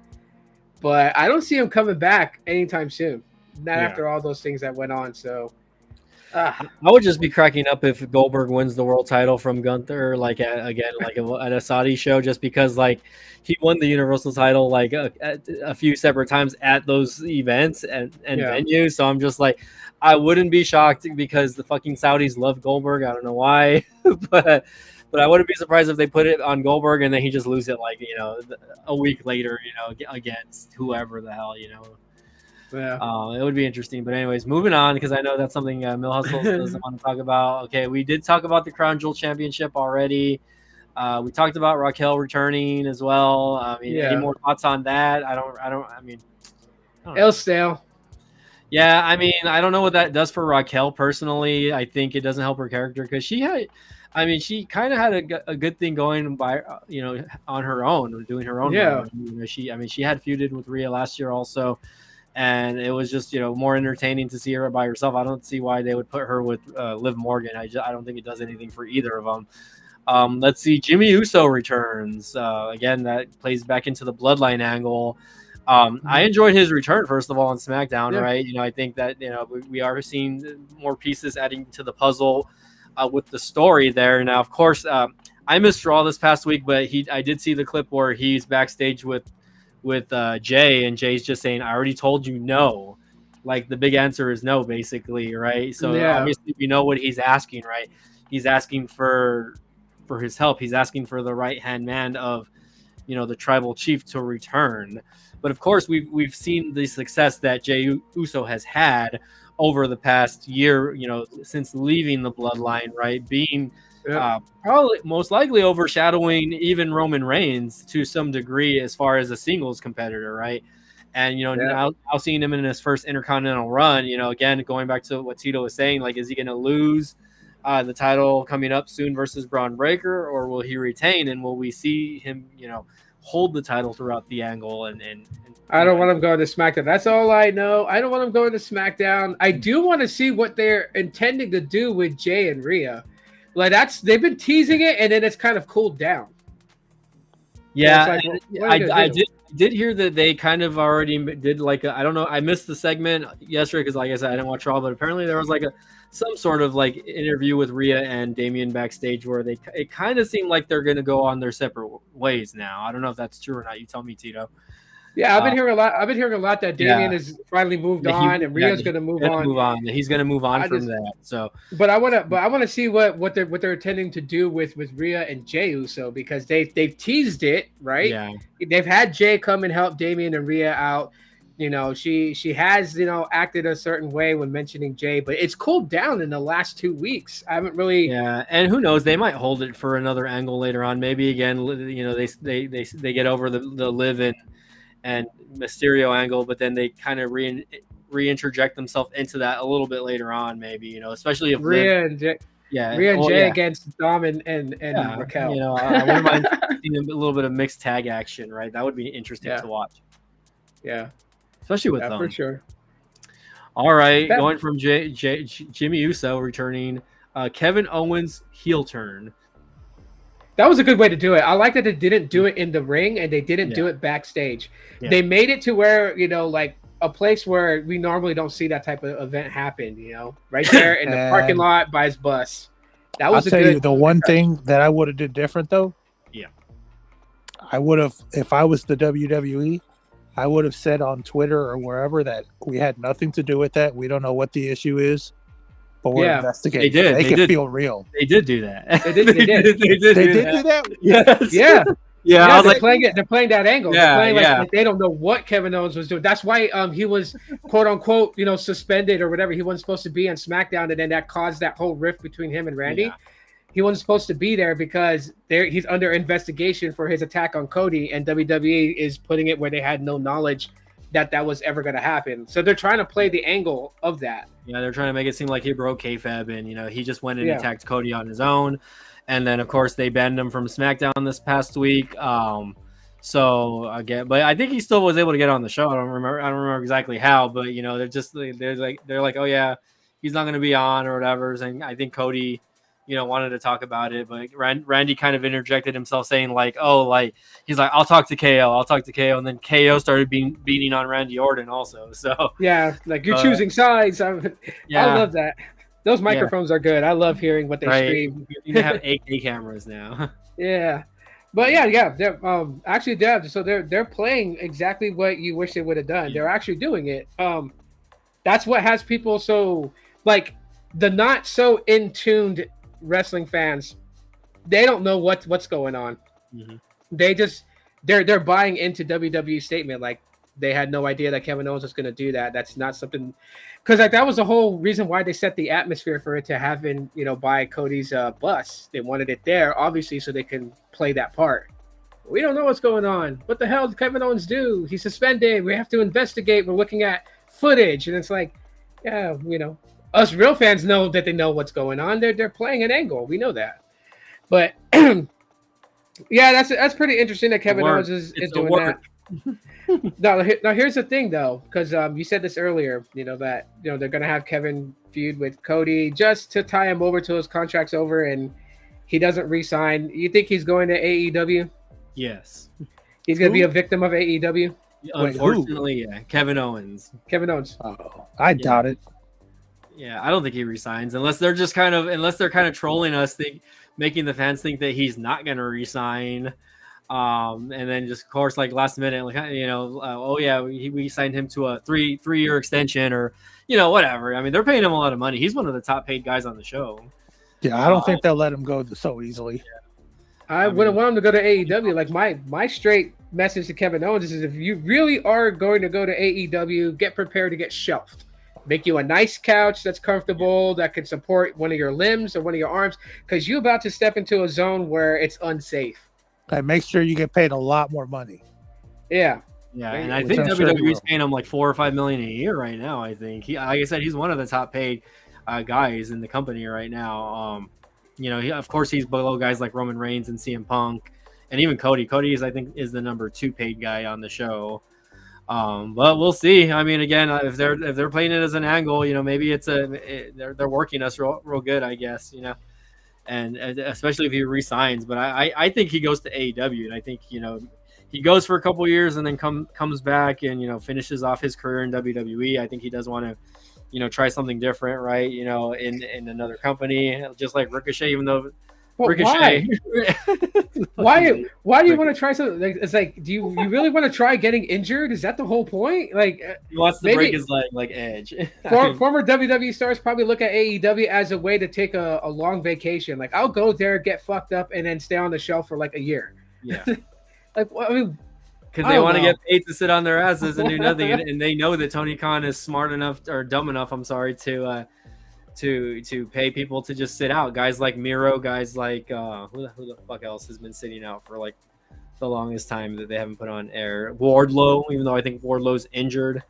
but I don't see him coming back anytime soon. Not after all those things that went on. So I would just be cracking up if Goldberg wins the world title from Gunther, like at a Saudi show, just because like he won the Universal title like a few separate times at those events and venues. So I'm just like, I wouldn't be shocked because the fucking Saudis love Goldberg. I don't know why, but I wouldn't be surprised if they put it on Goldberg and then he just lose it like a week later, against whoever the hell, Yeah. It would be interesting. But anyways, moving on, because I know that's something Mill Hustle doesn't want to talk about. Okay, we did talk about the Crown Jewel Championship already. We talked about Raquel returning as well. I mean, any more thoughts on that? I mean, it was stale. Yeah, I mean, I don't know what that does for Raquel personally. I think it doesn't help her character because she kind of had a good thing going by, on her own, doing her own. Yeah. She had feuded with Rhea last year also. And it was just, more entertaining to see her by herself. I don't see why they would put her with Liv Morgan. I don't think it does anything for either of them. Let's see. Jimmy Uso returns. Again, that plays back into the bloodline angle. I enjoyed his return, first of all, on SmackDown, Yeah. right? I think that, we are seeing more pieces adding to the puzzle with the story there. Now, of course, I missed Raw this past week, but I did see the clip where he's backstage with Jay, and Jay's just saying, "I already told you no." Like, the big answer is no, basically, right? So Yeah. obviously we know what he's asking, right? He's asking for his help. He's asking for the right hand man of, the tribal chief to return. But of course, we've seen the success that Jey Uso has had over the past year, since leaving the bloodline, right? Being probably most likely overshadowing even Roman Reigns to some degree as far as a singles competitor, right? And now seeing him in his first Intercontinental run, again, going back to what Tito was saying, like, is he going to lose the title coming up soon versus Braun Breaker, or will he retain? And will we see him, hold the title throughout the angle? And I don't want him going to SmackDown. That's all I know. I don't want him going to SmackDown. I do want to see what they're intending to do with Jay and Rhea. Like, they've been teasing it, and then it's kind of cooled down. Yeah, so like, I did hear that they kind of already did, like, I don't know. I missed the segment yesterday because, like I said, I didn't watch Raw, but apparently there was like some sort of like interview with Rhea and Damian backstage where it kind of seemed like they're going to go on their separate ways now. I don't know if that's true or not. You tell me, Tito. Yeah, I've been hearing a lot. I've been hearing a lot that Damian has finally moved on, and Rhea's going to move on. He's going to move on from that. So, but I want to see what they're intending to do with Rhea and Jey Uso, because they've teased it, right? Yeah, they've had Jay come and help Damian and Rhea out. She has acted a certain way when mentioning Jay, but it's cooled down in the last 2 weeks. I haven't really. Yeah, and who knows? They might hold it for another angle later on. Maybe again, they get over the Liv and Mysterio angle, but then they kind of reinterject themselves into that a little bit later on, maybe, especially if Rhea and Jay against Dom and Raquel. I wouldn't mind seeing a little bit of mixed tag action, right? That would be interesting to watch. Yeah, especially with them. For sure. All right, going from Jimmy Uso returning, Kevin Owens heel turn. That was a good way to do it. I like that they didn't do it in the ring and they didn't do it backstage. Yeah. They made it to where, like a place where we normally don't see that type of event happen, right there in the parking lot by his bus. That was the one thing that I would have did different though. Yeah. I would have, if I was the WWE, I would have said on Twitter or wherever that we had nothing to do with that. We don't know what the issue is. But we're investigating. They did. They can feel real. They did do that. They did do that. Yes. Yeah. Yeah. I was they're playing it. They're playing that angle. Yeah. They're playing like they don't know what Kevin Owens was doing. That's why he was quote unquote suspended or whatever. He wasn't supposed to be on SmackDown, and then that caused that whole rift between him and Randy. Yeah. He wasn't supposed to be there because he's under investigation for his attack on Cody, and WWE is putting it where they had no knowledge that was ever going to happen. So they're trying to play the angle of that. Yeah, they're trying to make it seem like he broke kayfabe and, he just went and attacked Cody on his own. And then, of course, they banned him from SmackDown this past week. So, again, but I think he still was able to get on the show. I don't remember exactly how, but, they're like, oh, yeah, he's not going to be on or whatever. And I think Cody wanted to talk about it, but Randy kind of interjected himself saying he's like, I'll talk to KO. And then KO started beating on Randy Orton also. So yeah, like you're choosing sides. I love that. Those microphones are good. I love hearing what they stream. You need to have 8K cameras now. Yeah. But they're actually they're playing exactly what you wish they would have done. Yeah. They're actually doing it. That's what has people so like the not so in tuned wrestling fans, they don't know what's going on. Mm-hmm. They just they're buying into WWE's statement, like they had no idea that Kevin Owens was going to do that. That's not something, because like that was the whole reason why they set the atmosphere for it to happen, by Cody's bus. They wanted it there, obviously, so they can play that part. We don't know what's going on. What the hell did Kevin Owens do? He's suspended. We have to investigate. We're looking at footage, and it's like, us real fans know that they know what's going on. They're playing an angle. We know that. But that's pretty interesting that Kevin Owens is doing that. Now here's the thing though, because you said this earlier, that they're gonna have Kevin feud with Cody just to tie him over till his contract's over and he doesn't re-sign. You think he's going to AEW? Yes. He's gonna be a victim of AEW? Wait, who? Unfortunately, yeah, Kevin Owens. Kevin Owens. Oh, I doubt it. Yeah, I don't think he resigns unless they're kind of trolling us, making the fans think that he's not going to resign. And then just of course like last minute, like oh yeah, we signed him to a three-year extension, or whatever. I mean, they're paying him a lot of money. He's one of the top paid guys on the show. Yeah, I don't think they'll let him go so easily. I wouldn't want him to go to AEW. Like my straight message to Kevin Owens is, if you really are going to go to AEW, get prepared to get shelved. Make you a nice couch that's comfortable, that can support one of your limbs or one of your arms, because you're about to step into a zone where it's unsafe. And make sure you get paid a lot more money. Yeah. Yeah, and I think WWE's paying him like $4 or $5 million a year right now. I think like I said, he's one of the top paid guys in the company right now. Of course he's below guys like Roman Reigns and CM Punk, and even Cody. Cody I think is the number 2 paid guy on the show. But we'll see. I mean, again, if they're playing it as an angle, maybe they're working us real good, I guess. And especially if he resigns. But I think he goes to AEW, and I think he goes for a couple years and then comes back and finishes off his career in WWE. I think he does want to try something different, right? In another company, just like Ricochet. Even though Ricochet, why do you want to try something? Like, it's like, do you really want to try getting injured? Is that the whole point? Like, he wants to break his leg like Edge. Former WWE stars probably look at AEW as a way to take a long vacation. Like, I'll go there, get fucked up, and then stay on the shelf for like a year. Yeah. Like, I mean, because they want to get paid to sit on their asses and do nothing, and they know that Tony Khan is smart enough or dumb enough, I'm sorry, to pay people to just sit out. Guys like Miro, guys like who the fuck else has been sitting out for like the longest time that they haven't put on air. Wardlow, even though I think Wardlow's injured.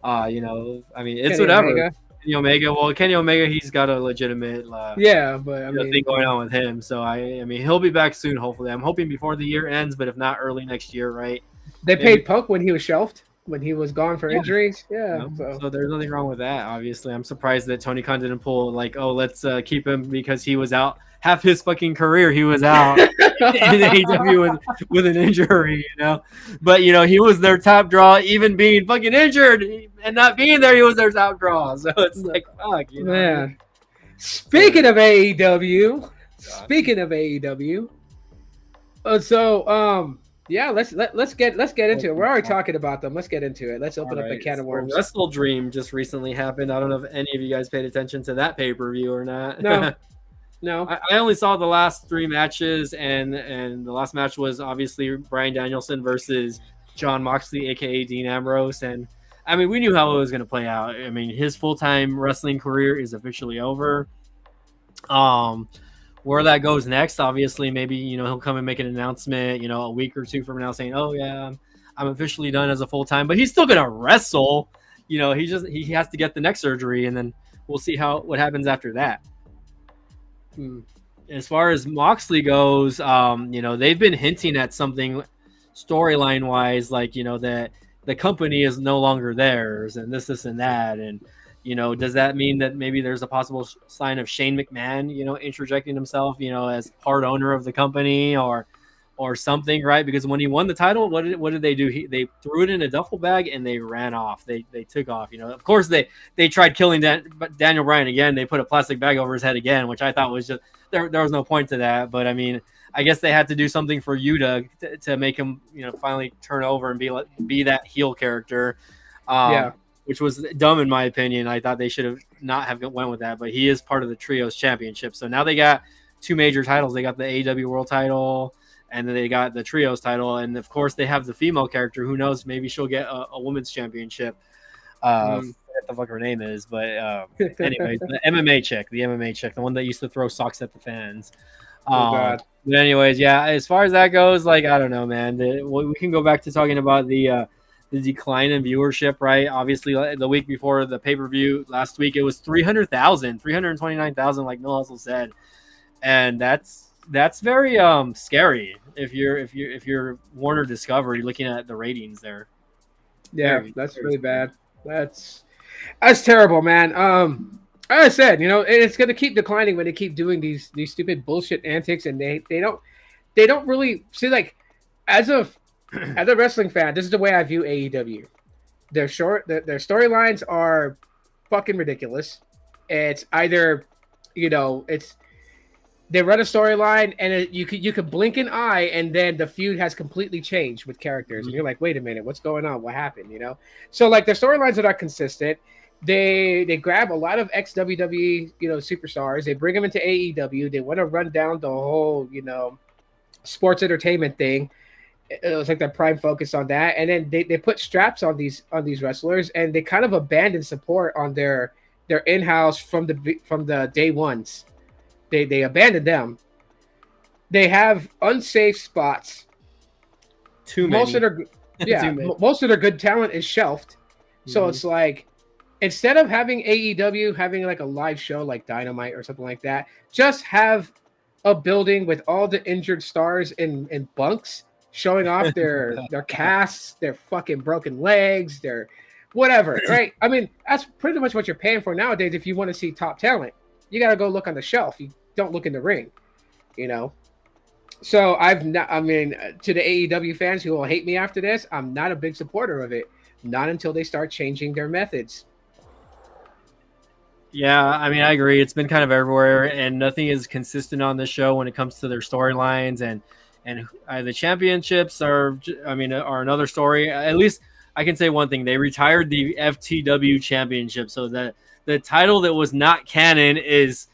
I mean, it's Kenny whatever. Omega. Kenny Omega. Well, Kenny Omega, he's got a legitimate but I mean, thing going on with him. So I mean, he'll be back soon. Hopefully, I'm hoping before the year ends, but if not, early next year, right? They paid Punk when he was shelved, when he was gone for injuries. Yeah. So there's nothing wrong with that, obviously. I'm surprised that Tony Khan didn't pull, like, oh, let's keep him because he was out. Half his fucking career, he was out in AEW with an injury, But, he was their top draw, even being fucking injured and not being there, he was their top draw. So it's like, fuck, Man. Speaking of AEW. Yeah, let's get into it. We're already talking about them. Let's get into it. Let's open up a can of worms. Wrestle Dream just recently happened. I don't know if any of you guys paid attention to that pay-per-view or not. No. I only saw the last 3 matches, and the last match was obviously Bryan Danielson versus Jon Moxley, aka Dean Ambrose. And I mean, we knew how it was going to play out. I mean, his full-time wrestling career is officially over. Where that goes next, obviously, maybe he'll come and make an announcement, a week or 2 from now, saying, "Oh yeah, I'm officially done as a full time." But he's still gonna wrestle. He has to get the neck surgery, and then we'll see what happens after that. As far as Moxley goes, they've been hinting at something storyline wise, like that the company is no longer theirs, and this and that, and. Does that mean that maybe there's a possible sign of Shane McMahon, interjecting himself, as part owner of the company or something, right? Because when he won the title, what did they do? They threw it in a duffel bag and they ran off. They took off. Of course they tried killing Daniel Bryan again. They put a plastic bag over his head again, which I thought was just there was no point to that. But I mean, I guess they had to do something for Yuta to make him, finally turn over and be that heel character. Which was dumb in my opinion. I thought they should have not have went with that, but he is part of the Trios Championship. So now they got 2 major titles. They got the AEW World title, and then they got the Trios title. And of course they have the female character. Who knows? Maybe she'll get a women's championship. What the fuck her name is, but anyway, the MMA chick, the one that used to throw socks at the fans. God. But anyways, yeah, as far as that goes, like, I don't know, man. We can go back to talking about the decline in viewership, right? Obviously, the week before the pay-per-view last week, it was 329,000, like Mill Hustle said, and that's very scary if you're Warner Discovery looking at the ratings there. Yeah, that's really bad. That's terrible, man. As I said, it's going to keep declining when they keep doing these stupid bullshit antics, and they don't really see, like, as of as a wrestling fan, this is the way I view AEW. Their storylines are fucking ridiculous. It's either, it's they run a storyline and you could blink an eye and then the feud has completely changed with characters and you're like, wait a minute, what's going on? What happened? So like their storylines are not consistent. They grab a lot of ex WWE superstars. They bring them into AEW. They want to run down the whole sports entertainment thing. It was like their prime focus on that, and then they put straps on these wrestlers, and they kind of abandon support on their in-house from the day ones. They abandoned them. They have unsafe spots. Too many. Most of their good talent is shelved. So it's like, instead of having AEW having like a live show like Dynamite or something like that, just have a building with all the injured stars in bunks, showing off their casts, their fucking broken legs, their whatever, right? I mean, that's pretty much what you're paying for nowadays. If you want to see top talent, you got to go look on the shelf. You don't look in the ring, So to the AEW fans who will hate me after this, I'm not a big supporter of it. Not until they start changing their methods. Yeah, I mean, I agree. It's been kind of everywhere, and nothing is consistent on the show when it comes to their storylines, and the championships are another story. At least I can say one thing: they retired the FTW championship, so that the title that was not canon is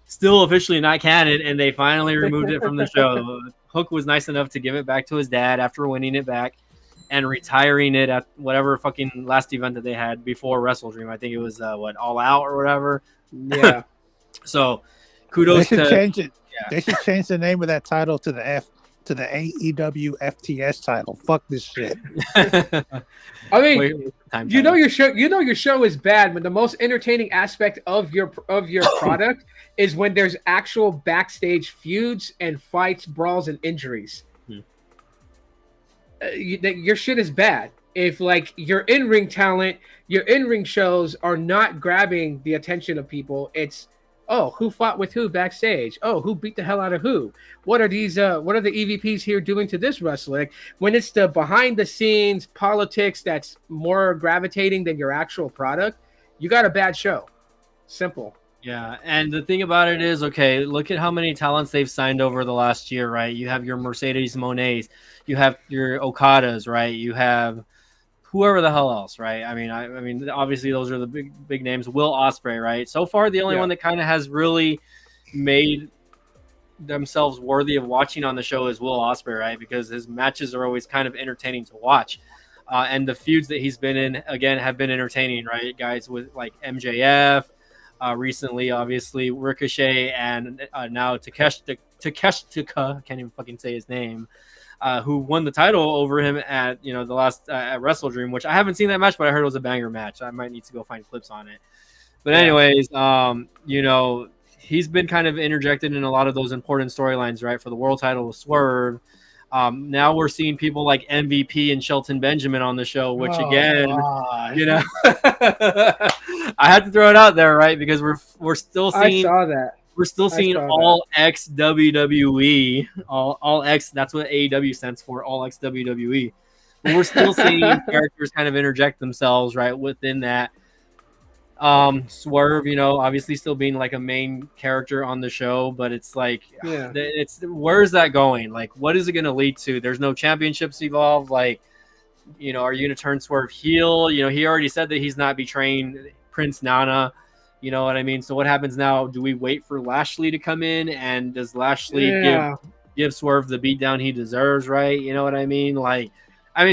still officially not canon, and they finally removed it from the show. Hook was nice enough to give it back to his dad after winning it back and retiring it at whatever fucking last event that they had before WrestleDream. I think it was All Out or whatever. Yeah. So kudos they should to change it. Yeah. They should change the name of that title to the AEW FTS title. Fuck this shit. I mean, your show is bad, but the most entertaining aspect of your product is when there's actual backstage feuds and fights, brawls, and injuries. Your shit is bad. If like your in-ring talent, your in-ring shows are not grabbing the attention of people, it's who fought with who backstage? Oh, who beat the hell out of who? What are these? What are the EVPs here doing to this wrestler? Like, when it's the behind-the-scenes politics that's more gravitating than your actual product, you got a bad show. Simple. Yeah, and the thing about it is, okay, look at how many talents they've signed over the last year, right? You have your Mercedes Monets, you have your Okadas, right? You have whoever the hell else, right? I mean, obviously those are the big names. Will Ospreay, right? So far, the only one that kind of has really made themselves worthy of watching on the show is Will Ospreay, right? Because his matches are always kind of entertaining to watch. And the feuds that he's been in, again, have been entertaining, right? Guys with like MJF, recently, obviously, Ricochet, and now Takeshita, I can't even fucking say his name, who won the title over him at the last at WrestleDream, which I haven't seen that match, but I heard it was a banger match. I might need to go find clips on it. But anyways, he's been kind of interjected in a lot of those important storylines, right? For the world title with Swerve. Now we're seeing people like MVP and Shelton Benjamin on the show, which again, I had to throw it out there, right? Because we're still seeing. I saw that. We're still seeing all ex WWE, all ex. That's what AEW stands for, all ex WWE. But we're still seeing characters kind of interject themselves right within that. Swerve, obviously still being like a main character on the show, but it's like, where's that going? Like, what is it going to lead to? There's no championships involved. Like, are you going to turn Swerve heel? He already said that he's not betraying Prince Nana. You know what I mean? So what happens now? Do we wait for Lashley to come in, and does Lashley give Swerve the beatdown he deserves? Right? You know what I mean? Like,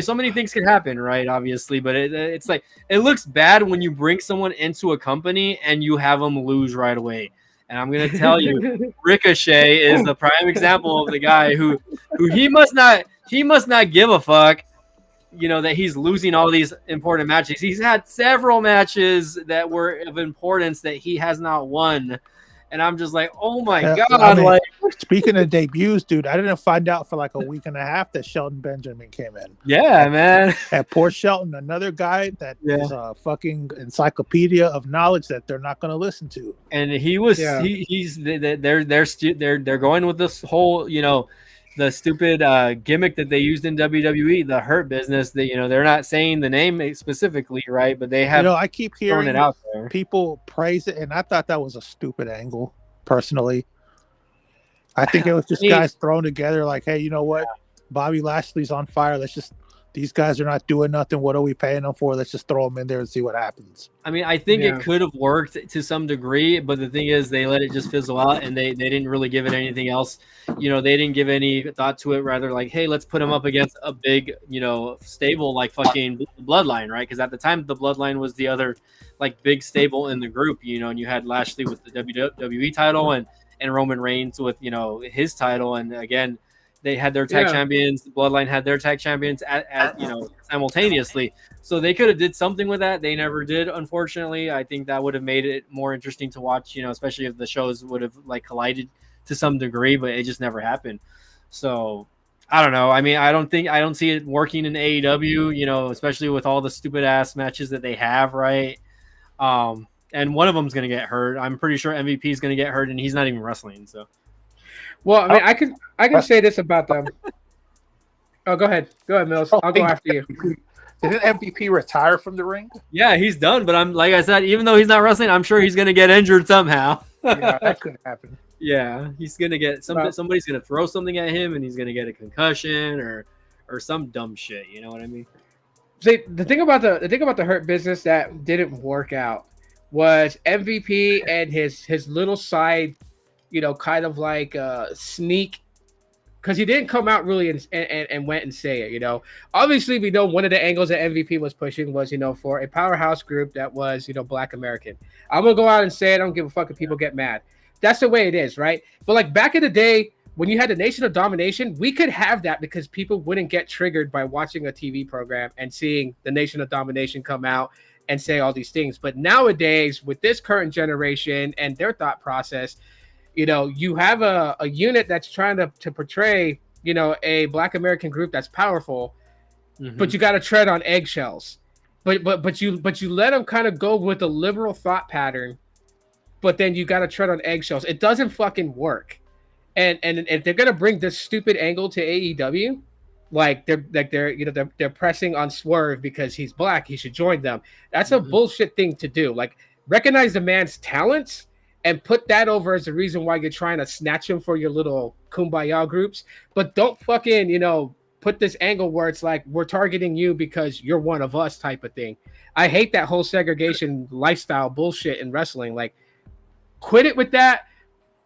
so many things could happen, right? Obviously, but it's like, it looks bad when you bring someone into a company and you have them lose right away. And I'm gonna tell you, Ricochet is the prime example of the guy who he must not give a fuck, that he's losing all these important matches. He's had several matches that were of importance that he has not won. And I'm just like, oh my God. Speaking of debuts, dude, I didn't find out for like a week and a half that Shelton Benjamin came in. Yeah, man. And poor Shelton, another guy that is a fucking encyclopedia of knowledge that they're not going to listen to. And he was, they're going with this whole, the stupid gimmick that they used in WWE, the Hurt Business. That they're not saying the name specifically, right? But they have I keep thrown it hearing out there. people praise it, and I thought that was a stupid angle. Personally, I think it was just guys thrown together. Like, hey, you know what? Bobby Lashley's on fire. These guys are not doing nothing. What are we paying them for? Let's just throw them in there and see what happens. I mean, I think it could have worked to some degree, but the thing is, they let it just fizzle out, and they didn't really give it anything else. They didn't give any thought to it. Rather, like, hey, let's put them up against a big, stable like fucking Bloodline, right? Because at the time, the Bloodline was the other like big stable in the group, and you had Lashley with the WWE title and Roman Reigns with his title, and again, they had their tag champions. The Bloodline had their tag champions at simultaneously. So they could have did something with that. They never did, unfortunately. I think that would have made it more interesting to watch, especially if the shows would have like collided to some degree, but it just never happened. So I don't know. I mean, I don't see it working in AEW, especially with all the stupid ass matches that they have, right? And one of them's going to get hurt. I'm pretty sure MVP is going to get hurt, and he's not even wrestling. So. Well, I mean, I can say this about them. Oh, go ahead, Mills. I'll go after you. Didn't MVP retire from the ring? Yeah, he's done. But I'm like I said, even though he's not wrestling, I'm sure he's gonna get injured somehow. Yeah, that could happen. Yeah, he's gonna get something. Somebody's gonna throw something at him, and he's gonna get a concussion or some dumb shit. You know what I mean? See, the thing about the Hurt Business that didn't work out was MVP and his little side, kind of like sneak, because he didn't come out really and went and say it. Obviously, we know one of the angles that MVP was pushing was, for a powerhouse group that was, Black American. I'm gonna go out and say it. I don't give a fuck if people get mad. That's the way it is, right? But like back in the day when you had the Nation of Domination, we could have that because people wouldn't get triggered by watching a TV program and seeing the Nation of Domination come out and say all these things. But nowadays, with this current generation and their thought process, you have a unit that's trying to portray, a Black American group that's powerful, but you got to tread on eggshells. But you let them kind of go with a liberal thought pattern, but then you got to tread on eggshells. It doesn't fucking work. And if they're gonna bring this stupid angle to AEW, they're pressing on Swerve because he's Black, he should join them. That's a bullshit thing to do. Like, recognize the man's talents and put that over as the reason why you're trying to snatch him for your little kumbaya groups. But don't fucking, put this angle where it's like, we're targeting you because you're one of us type of thing. I hate that whole segregation lifestyle bullshit in wrestling. Like, quit it with that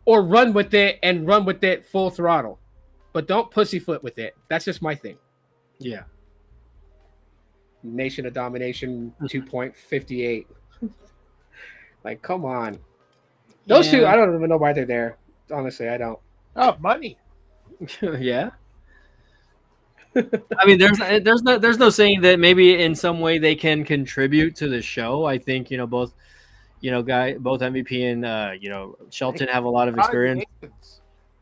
or run with it and run with it full throttle. But don't pussyfoot with it. That's just my thing. Yeah. Nation of Domination 2.58. Like, come on. Those two, I don't even know why they're there. Honestly, I don't. Oh, money. Yeah. I mean, there's no saying that maybe in some way they can contribute to the show. I think both MVP and Shelton have a lot of experience.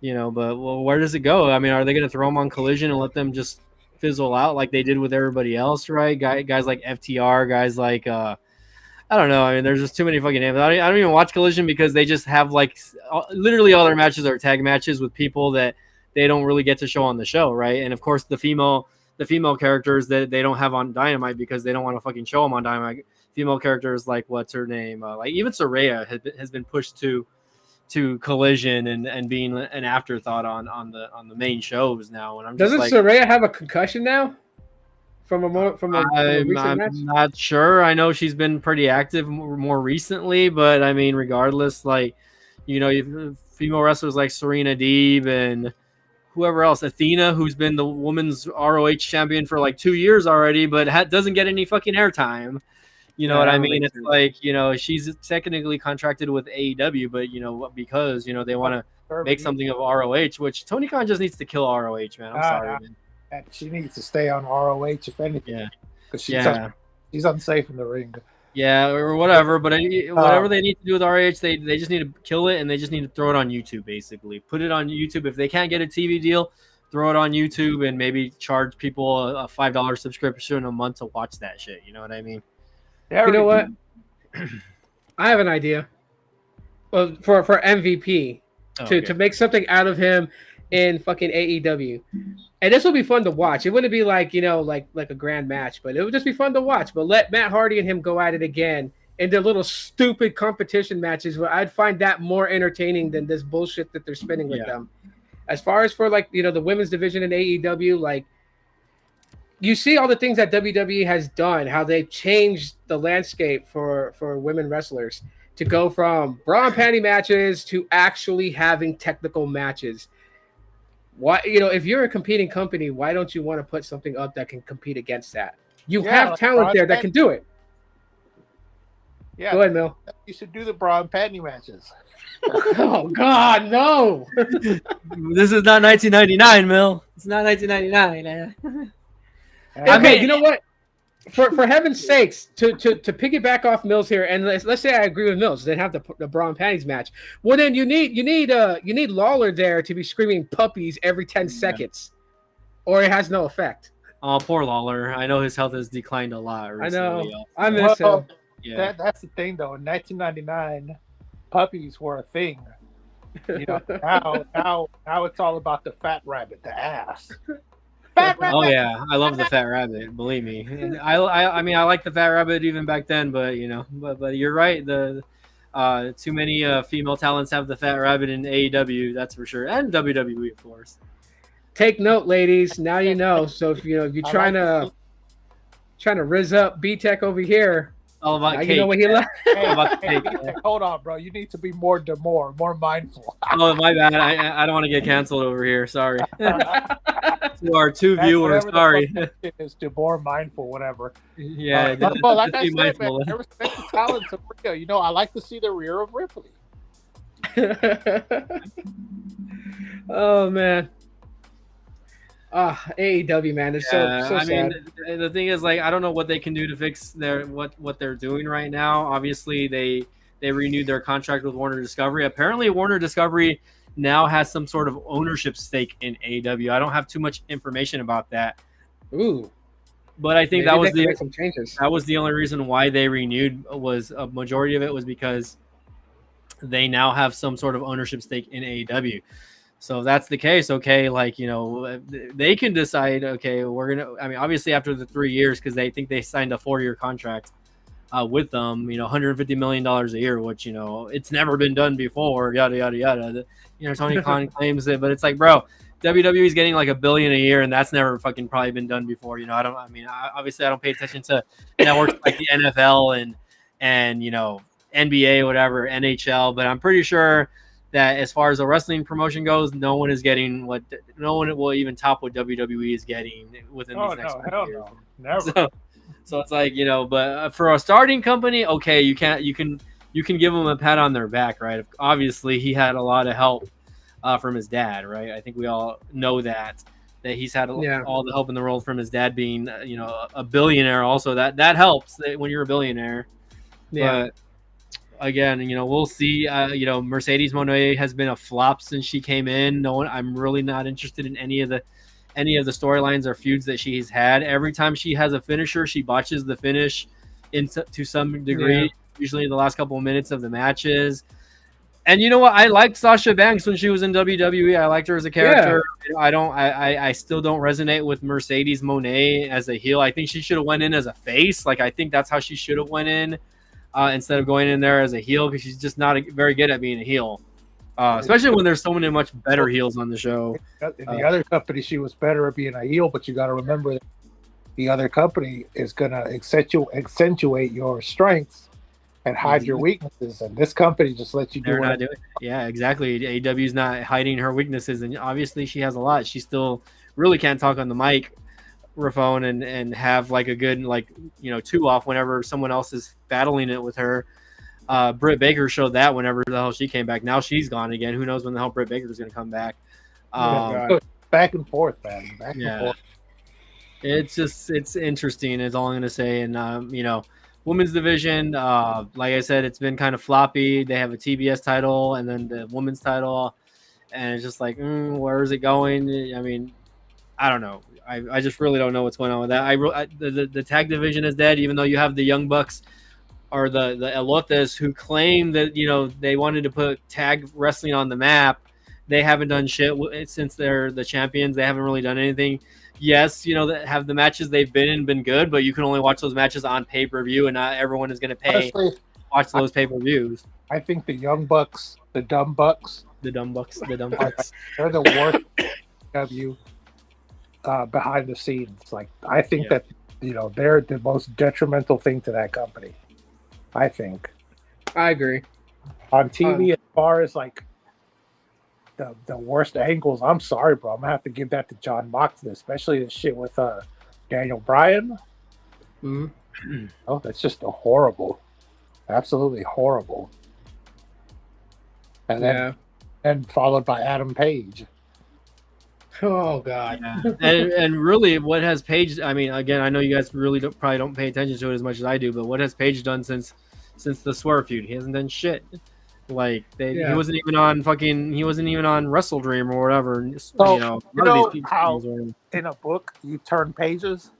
But where does it go? I mean, are they going to throw them on Collision and let them just fizzle out like they did with everybody else, right? Guys like FTR, guys like I don't know. I mean, there's just too many fucking names. I don't even watch Collision because they just have like literally all their matches are tag matches with people that they don't really get to show on the show, right? And of course, the female characters that they don't have on Dynamite because they don't want to fucking show them on Dynamite. Female characters like what's her name? Like even Saraya has been pushed to Collision and being an afterthought on the main shows now. And I'm just doesn't Saraya have a concussion now? From a recent match? I'm not sure. I know she's been pretty active more recently, but I mean, regardless, like female wrestlers like Serena Deeb and whoever else, Athena, who's been the women's ROH champion for like 2 years already, but doesn't get any fucking airtime. You know what I mean? It's like, she's technically contracted with AEW, but, because, they want to make something of ROH, which Tony Khan just needs to kill ROH, man. I'm sorry, man. She needs to stay on ROH, if anything. Yeah. Because she's unsafe in the ring. Yeah, or whatever. But whatever they need to do with ROH, they just need to kill it, and they just need to throw it on YouTube, basically. Put it on YouTube. If they can't get a TV deal, throw it on YouTube and maybe charge people a $5 subscription a month to watch that shit. You know what I mean? You know what? I have an idea. Well, for MVP to make something out of him in fucking AEW. And this will be fun to watch. It wouldn't be like, like a grand match, but it would just be fun to watch. But let Matt Hardy and him go at it again in their little stupid competition matches, where I'd find that more entertaining than this bullshit that they're spinning with them. As far as for like, the women's division in AEW, like, you see all the things that WWE has done, how they've changed the landscape for women wrestlers to go from bra and panty matches to actually having technical matches. Why, if you're a competing company, why don't you want to put something up that can compete against that? You have like talent there that can do it. Yeah, go ahead, Mil. You should do the bra and panty matches. Oh God, no! This is not 1999, Mil. It's not 1999. Okay, you know what? For heaven's sakes, to piggyback off Mills here, and let's say I agree with Mills, they have the bra and panties match. Well, then you need Lawler there to be screaming puppies every 10 seconds, or it has no effect. Oh, poor Lawler. I know his health has declined a lot recently. I know. I miss him. Yeah, that's the thing though. In 1999, puppies were a thing. Now it's all about the fat rabbit, the ass. Fat rabbit. Oh yeah, I love the fat rabbit. Believe me, I mean I like the fat rabbit even back then, but but you're right. The too many female talents have the fat rabbit in AEW, that's for sure, and WWE of course. Take note, ladies. Now you know. So if you're trying to rizz up B-Tech over here, all about cake. You know what he likes. Hey, hold on, bro. You need to be more mindful. Oh, my bad. I don't want to get canceled over here. Sorry. To our two viewers, sorry. Is to more mindful, whatever. Yeah. Well, like I said, man, I respect the talents of Rhea. I like to see the rear of Ripley. Oh man. AEW, man, it's so I sad. mean, the thing is, like, I don't know what they can do to fix what they're doing right now. Obviously, they renewed their contract with Warner Discovery. Apparently, Warner Discovery now has some sort of ownership stake in AEW. I don't have too much information about that. Ooh, but I think maybe make some changes. That was the only reason why they renewed. Was a majority of it was because they now have some sort of ownership stake in AEW. So if that's the case, okay, like, they can decide, okay, we're going to, I mean, obviously after the 3 years, because they think they signed a 4-year contract with them, $150 million a year, which, it's never been done before, yada, yada, yada. Tony Khan claims it, but it's like, bro, WWE is getting like $1 billion a year, and that's never fucking probably been done before. Obviously I don't pay attention to networks like the NFL and NBA, whatever, NHL, but I'm pretty sure that as far as the wrestling promotion goes, no one will even top what WWE is getting within these next years. No, never. So it's like, but for a starting company, okay, you can give them a pat on their back, right? Obviously, he had a lot of help from his dad, right? I think we all know that he's had all the help in the world from his dad being, a billionaire. Also, that helps when you're a billionaire. Yeah. But again, we'll see. Mercedes Moné has been a flop since she came in. I'm really not interested in any of the storylines or feuds that she's had. Every time she has a finisher, she botches the finish to some degree. Yeah. Usually the last couple of minutes of the matches. And you know what? I liked Sasha Banks when she was in WWE. I liked her as a character. Yeah. I still don't resonate with Mercedes Moné as a heel. I think she should have went in as a face. Like, I think that's how she should have went in. Instead of going in there as a heel, because she's just not very good at being a heel, especially when there's so many much better heels on the show. In the other company, she was better at being a heel, but you got to remember that the other company is going to accentuate your strengths and hide your weaknesses, and this company just lets you do it. Yeah, exactly. AEW's not hiding her weaknesses, and obviously she has a lot. She still really can't talk on the microphone and have like a good 2-off whenever someone else is battling it with her. Britt Baker showed that whenever the hell she came back. Now she's gone again. Who knows when the hell Britt Baker is going to come back? Back and forth, man. Back and forth. It's interesting is all I'm going to say. And women's division, like I said, it's been kind of floppy. They have a TBS title and then the women's title, and it's just like, where is it going? I mean, I don't know. I just really don't know what's going on with that. The tag division is dead, even though you have the Young Bucks or the Elotes who claim that they wanted to put tag wrestling on the map, they haven't done shit since they're the champions. They haven't really done anything. Yes, have the matches they've been in been good, but you can only watch those matches on pay-per-view, and not everyone is going to pay watch those pay-per-views. I think the Young Bucks, the Dumb Bucks, the Dumb Bucks, they're the worst W behind the scenes. Like, I think that they're the most detrimental thing to that company. I think. I agree. On TV, as far as like the worst angles, I'm sorry, bro. I'm gonna have to give that to John Moxley, especially the shit with Daniel Bryan. Mm-hmm. Oh, that's just horrible, absolutely horrible. And then followed by Adam Page. Oh God! and really, what has Page? I mean, again, I know you guys really probably don't pay attention to it as much as I do, but what has Page done since the Swerve feud? He hasn't done shit. Like he wasn't even on Wrestle Dream or whatever. So, you know how in a book you turn pages?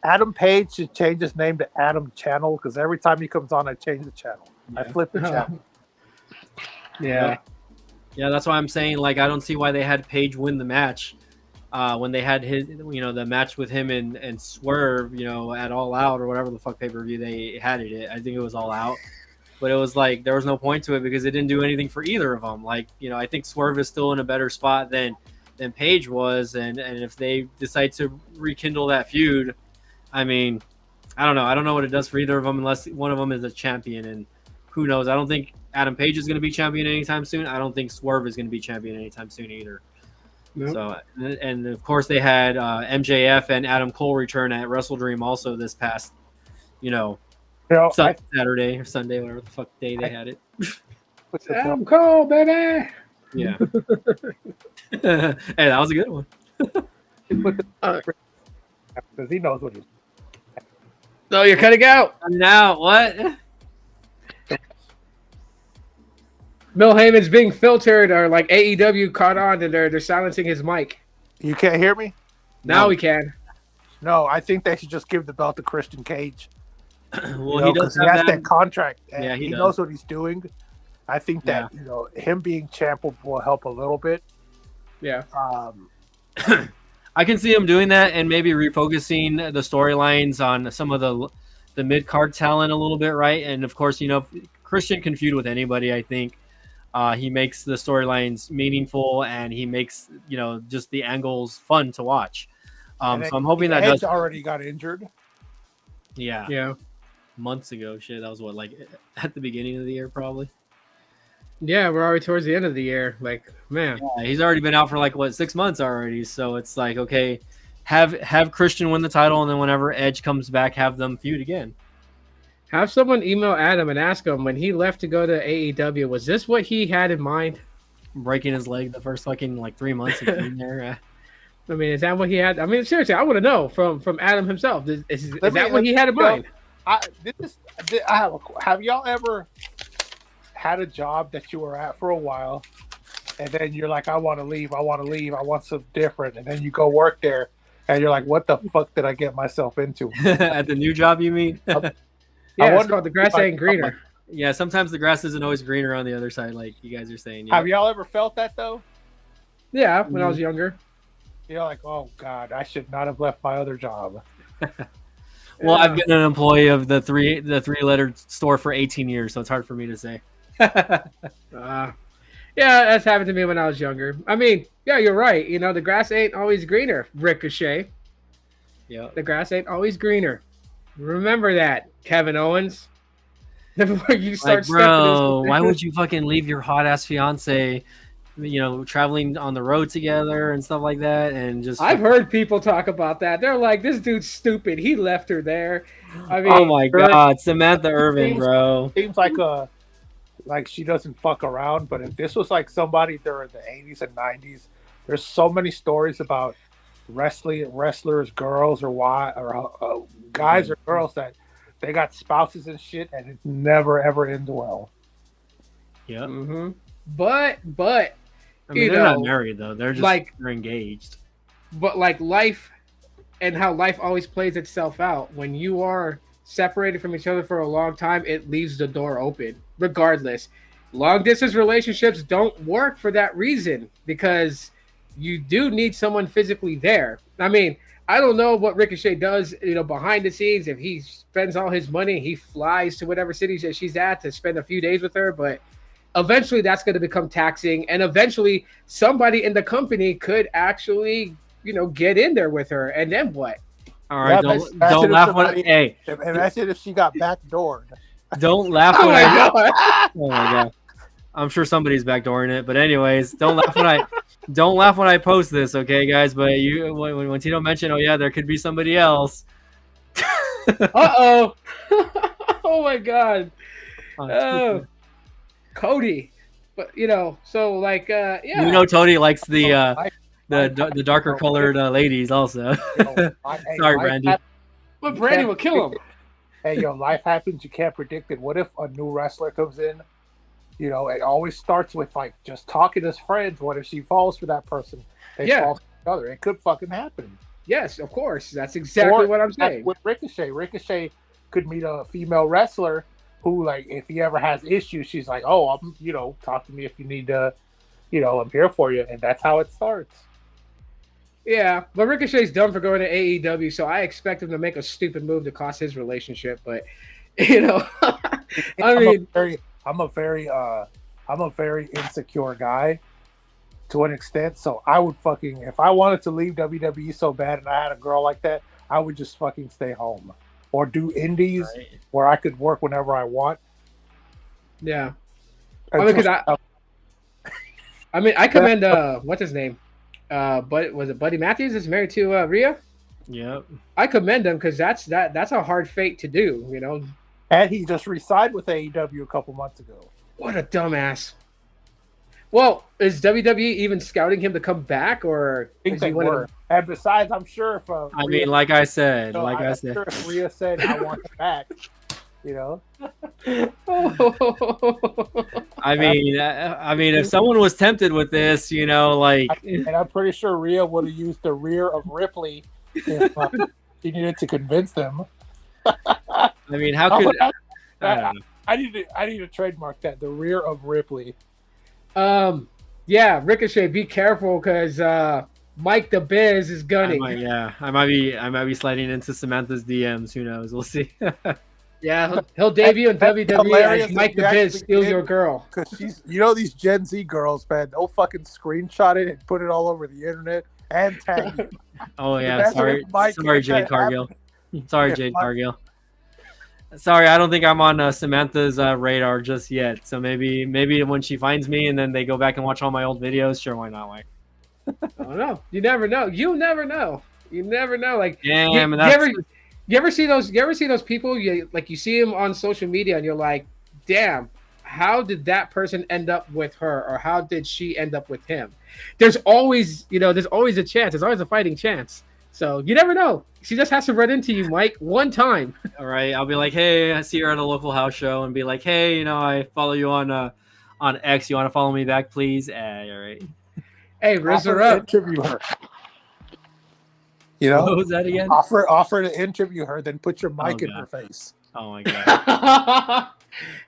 Adam Page should change his name to Adam Channel, because every time he comes on, I change the channel. I flip the channel. Yeah. Yeah, that's why I'm saying, like, I don't see why they had Page win the match when they had his, the match with him and Swerve, at All Out or whatever the fuck pay-per-view they had it. I think it was All Out. But it was like there was no point to it because it didn't do anything for either of them. Like, I think Swerve is still in a better spot than Page was, and if they decide to rekindle that feud, I mean, I don't know. I don't know what it does for either of them unless one of them is a champion, and who knows? I don't think Adam Page is going to be champion anytime soon. I don't think Swerve is going to be champion anytime soon either. Nope. So, and of course they had MJF and Adam Cole return at Wrestle Dream also this past, Saturday or Sunday, whatever the fuck day they had it. Adam Cole, baby. Yeah. Hey, that was a good one. Because he knows what he's. No, you're cutting out. Now what? Bill Heyman's being filtered, or like AEW caught on, and they're silencing his mic. You can't hear me? Now we can. No, I think they should just give the belt to Christian Cage. Well, he does have have that contract. And yeah, he knows what he's doing. I think that him being champ will help a little bit. Yeah. I can see him doing that and maybe refocusing the storylines on some of the mid card talent a little bit, right? And of course, Christian can feud with anybody. I think he makes the storylines meaningful, and he makes just the angles fun to watch. So I'm hoping that Edge already got injured. Yeah. Months ago. Shit, that was what, like at the beginning of the year, probably. Yeah, we're already towards the end of the year. Like, man, he's already been out for 6 months already. So it's like, okay, have Christian win the title, and then whenever Edge comes back, have them feud again. Have someone email Adam and ask him, when he left to go to AEW, was this what he had in mind? Breaking his leg the first 3 months of being there. I mean, is that what he had? I mean, seriously, I want to know from Adam himself. Is that what he had in mind? Have y'all ever had a job that you were at for a while, and then you're like, I want to leave, I want something different, and then you go work there, and you're like, what the fuck did I get myself into? At the new job, you mean? Yeah, it's called the grass ain't greener. Yeah, sometimes the grass isn't always greener on the other side, like you guys are saying. Have y'all ever felt that, though? Yeah, when I was younger. You're like, oh, God, I should not have left my other job. Well, I've been an employee of the three-letter store for 18 years, so it's hard for me to say. Yeah, that's happened to me when I was younger. I mean, yeah, you're right. The grass ain't always greener, Ricochet. Yeah. The grass ain't always greener. Remember that, Kevin Owens. Before you start bro, why would you fucking leave your hot-ass fiance, traveling on the road together and stuff like that, and just... I've heard people talk about that. They're like, this dude's stupid. He left her there. I mean, oh my God, Samantha Irvin, bro. Seems like she doesn't fuck around, but if this was like somebody during the 80s and 90s, there's so many stories about wrestlers, girls, or guys or girls that they got spouses and shit, and it never ever ends well. Yeah. Mm-hmm. But I mean, they're not married though. They're just they're engaged. But like life, and how life always plays itself out. When you are separated from each other for a long time, it leaves the door open. Regardless, long distance relationships don't work for that reason because you do need someone physically there. I mean, I don't know what Ricochet does, behind the scenes. If he spends all his money, he flies to whatever city that she's at to spend a few days with her, but eventually that's going to become taxing, and eventually somebody in the company could actually, get in there with her, and then what? All right, don't laugh when imagine if she got backdoored. Don't laugh Oh when my I god! Oh my god. I'm sure somebody's backdooring it, but anyways, don't laugh when I post this, okay, guys? But when Tito mentioned, oh yeah, there could be somebody else. Uh-oh. Oh my god. Oh, Cody. But so like yeah. Tony likes the darker colored ladies also. Sorry, Brandy. But Brandy will kill him. Hey, life happens. You can't predict it. What if a new wrestler comes in? It always starts with like just talking as friends. What if she falls for that person? They fall for each other. It could fucking happen. Yes, of course. That's exactly what I'm saying. With Ricochet could meet a female wrestler who, like, if he ever has issues, she's like, "Oh, talk to me if you need to. I'm here for you." And that's how it starts. Yeah, but Ricochet's done for going to AEW, so I expect him to make a stupid move to cost his relationship. But I mean, I'm a very insecure guy to an extent. So I would if I wanted to leave WWE so bad and I had a girl like that, I would just fucking stay home or do indies where I could work whenever I want. Yeah. I commend what's his name? But was it Buddy Matthews is married to Rhea? Yep. I commend him because that's a hard fate to do, And he just re-signed with AEW a couple months ago. What a dumbass. Well, is WWE even scouting him to come back, or I think they were? And besides, I'm sure if like I said, I'm sure if Rhea said I want him back, I mean, if someone was tempted with this, and I'm pretty sure Rhea would have used the rear of Ripley if he needed to convince them. I mean, how could I need to trademark that, the rear of Ripley. Yeah, Ricochet, be careful because Mike the Biz is gunning. I might be sliding into Samantha's DMs. Who knows? We'll see. Yeah, he'll debut in WWE as Mike the Biz steal your girl. Because she's, these Gen Z girls, man, they'll fucking screenshot it and put it all over the internet and tag you. Oh yeah, sorry, Jade Cargill. Sorry, Jade Cargill. Sorry, I don't think I'm on Samantha's radar just yet. So maybe when she finds me and then they go back and watch all my old videos, sure, why not? Like, I don't know. You never know. You never know. Like, you ever see those people? You see them on social media and you're like, damn, how did that person end up with her, or how did she end up with him? There's always a chance. There's always a fighting chance. So you never know. She just has to run into you, Mike, one time. All right, I'll be like, hey, I see her at a local house show, and be like, hey, I follow you on X. You want to follow me back, please? All right. Hey, raise her up. Interview her. What was that again? Offer to interview her, then put your mic in her face. Oh my god.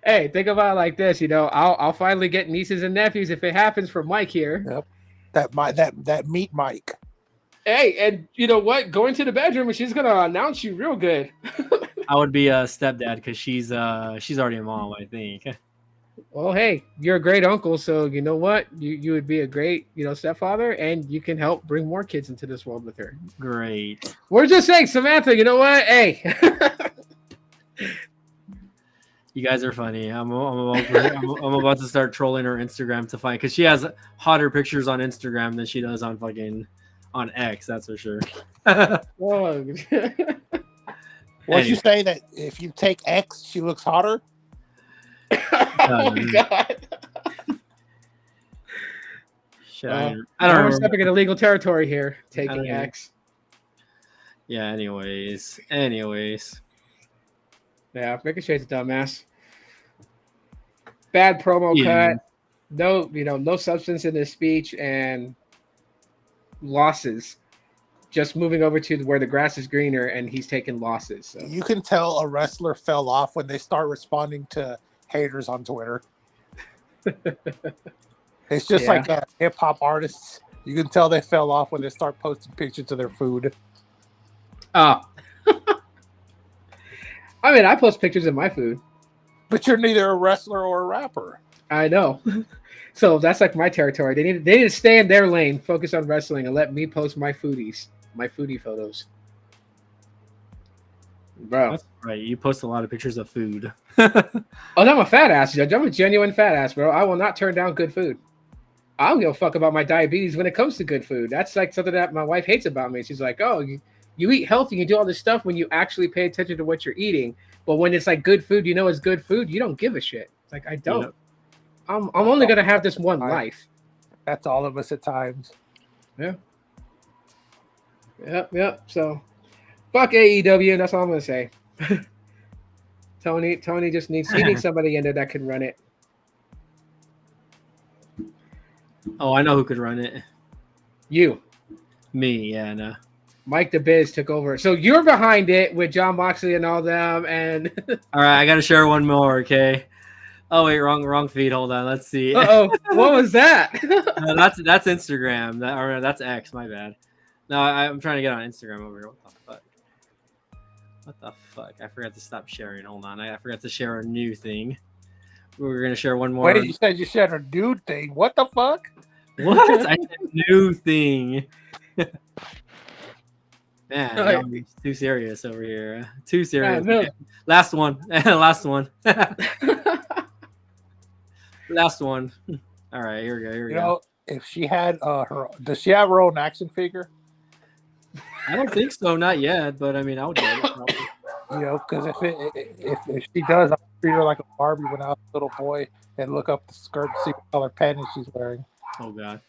Hey, think about it like this. I'll finally get nieces and nephews if it happens for Mike here. Yep. That meat Mike. Hey, and you know what? Go into the bedroom and she's gonna announce you real good. I would be a stepdad because she's already a mom, I think. Well, hey, you're a great uncle, so you know what? You would be a great, stepfather, and you can help bring more kids into this world with her. Great. We're just saying, Samantha, you know what? Hey. You guys are funny. I'm about to start trolling her Instagram to find, because she has hotter pictures on Instagram than she does on X. That's for sure. Would you say that if you take X, she looks hotter? Oh my god! I don't know. We're stepping into illegal territory here. Taking X. Yeah. Anyways. Yeah, Ricochet's a dumbass. Bad promo cut. No, no substance in his speech, and losses. Just moving over to where the grass is greener, and he's taking losses. So. You can tell a wrestler fell off when they start responding to haters on Twitter. It's just Yeah. like hip hop artists. You can tell they fell off when they start posting pictures of their food. Oh. I mean, I post pictures of my food. But you're neither a wrestler or a rapper. I know. So that's like my territory. They need to stay in their lane, focus on wrestling, and let me post my foodie photos. Bro. That's right. You post a lot of pictures of food. Oh, I'm a fat ass, Judge. I'm a genuine fat ass, bro. I will not turn down good food. I don't give a fuck about my diabetes when it comes to good food. That's like something that my wife hates about me. She's like, oh, you eat healthy, you do all this stuff when you actually pay attention to what you're eating. But when it's like good food, it's good food, you don't give a shit. It's like, I don't. Yep. I'm only going to have this one life. That's all of us at times. Yeah. Yep. So, fuck AEW, and that's all I'm going to say. Tony just needs somebody in there that can run it. Oh, I know who could run it. You. Me, yeah, no. Mike the Biz took over. So you're behind it with John Moxley and all them. And all right, I got to share one more, okay? Oh, wait, wrong feed. Hold on. Let's see. Uh-oh. What was that? That's Instagram. That's X. My bad. No, I'm trying to get on Instagram over here. What the fuck? I forgot to stop sharing. Hold on. I forgot to share a new thing. We were going to share one more. Wait, you said you shared a dude thing. What the fuck? What? I said new thing. Man, I'm too serious over here. Too serious. No. Last one. Last one. Last one. All right, here we go. You know, if she had does she have her own action figure? I don't think so, not yet. But I mean, I would do it. Probably. You know, because if she does, I'll treat her like a Barbie when I was a little boy and look up the skirt and see what color panties she's wearing. Oh God.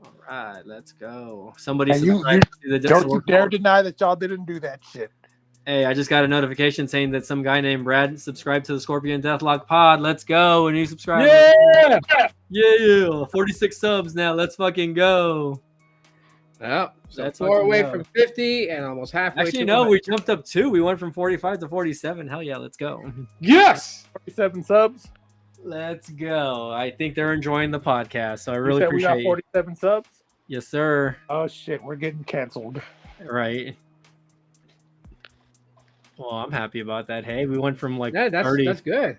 All right, let's go. Somebody don't you dare deny that y'all didn't do that shit. Hey, I just got a notification saying that some guy named Brad subscribed to the Scorpion Deathlock Pod. Let's go. A new subscriber. Yeah. 46 subs now. Let's fucking go. Yep. So that's far away from 50 and almost halfway. Actually, no, we jumped up 2. We went from 45 to 47. Hell yeah, let's go. Yes. 47 subs. Let's go. I think they're enjoying the podcast, so I really appreciate it. We got 47 subs? Yes, sir. Oh, shit. We're getting canceled. Right. Well, I'm happy about that. Hey, we went from like 30. That's good.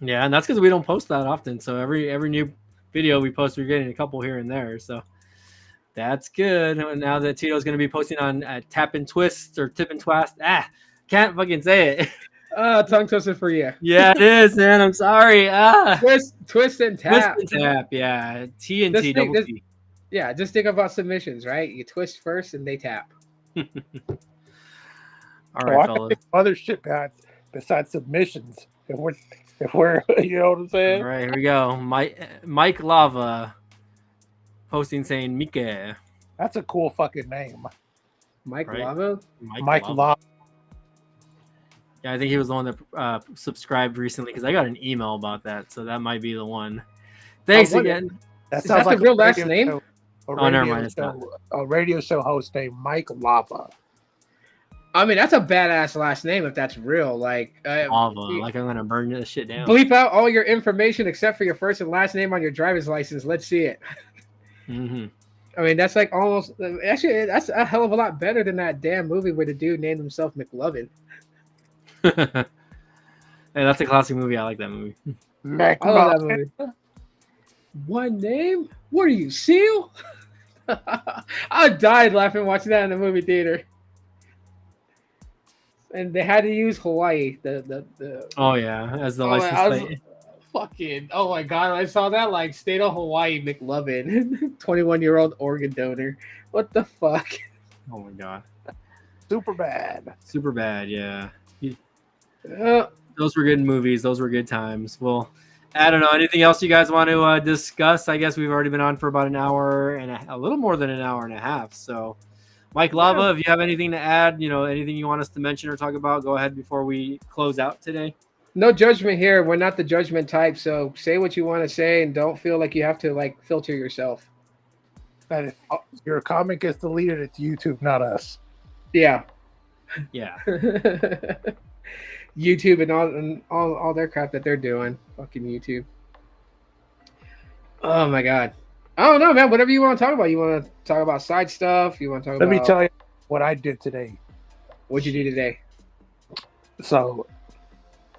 Yeah, and that's because we don't post that often. So every new video we post, we're getting a couple here and there. So that's good. And now that Tito's going to be posting on Tap and Twist or Tip and Twist. Can't fucking say it. Tongue twister for you. Yeah, it is, man. I'm sorry. Twist and tap. Twist and tap, yeah. T and T, double T. Yeah, just think about submissions, right? You twist first and they tap. All right, fellas. Other shit besides submissions. If we're you know what I'm saying? All right, here we go. Mike Lava posting saying Mike. That's a cool fucking name. Mike Lava? Mike Lava. Yeah, I think he was the one that subscribed recently because I got an email about that, so that might be the one. Thanks again. That sounds like the real last name? Never mind. A radio show host named Mike Lava. I mean, that's a badass last name if that's real. Like, Lava. Like, I'm gonna burn this shit down. Bleep out all your information except for your first and last name on your driver's license. Let's see it. Mm-hmm. I mean, that's like almost actually that's a hell of a lot better than that damn movie where the dude named himself McLovin. Hey, that's a classic movie. I like that movie. I love that movie. One name? What are you, Seal? I died laughing watching that in the movie theater. And they had to use Hawaii. Oh yeah, as the license plate. Fucking oh my god! I saw that like state of Hawaii McLovin, 21-year-old organ donor. What the fuck? Oh my god. Super bad. Yeah. Those were good movies. Those were good times. Well, I don't know. Anything else you guys want to discuss? I guess we've already been on for about an hour and a little more than an hour and a half. So, Mike Lava, if you have anything to add, anything you want us to mention or talk about, go ahead before we close out today. No judgment here. We're not the judgment type. So say what you want to say and don't feel like you have to like filter yourself. That if your comment gets deleted, it's YouTube, not us. Yeah. Yeah. YouTube and all their crap that they're doing. Fucking YouTube. Oh my god. I don't know, man. Whatever you want to talk about. You want to talk about side stuff? You want to talk Let about? me tell you what I did today. What'd you do today? So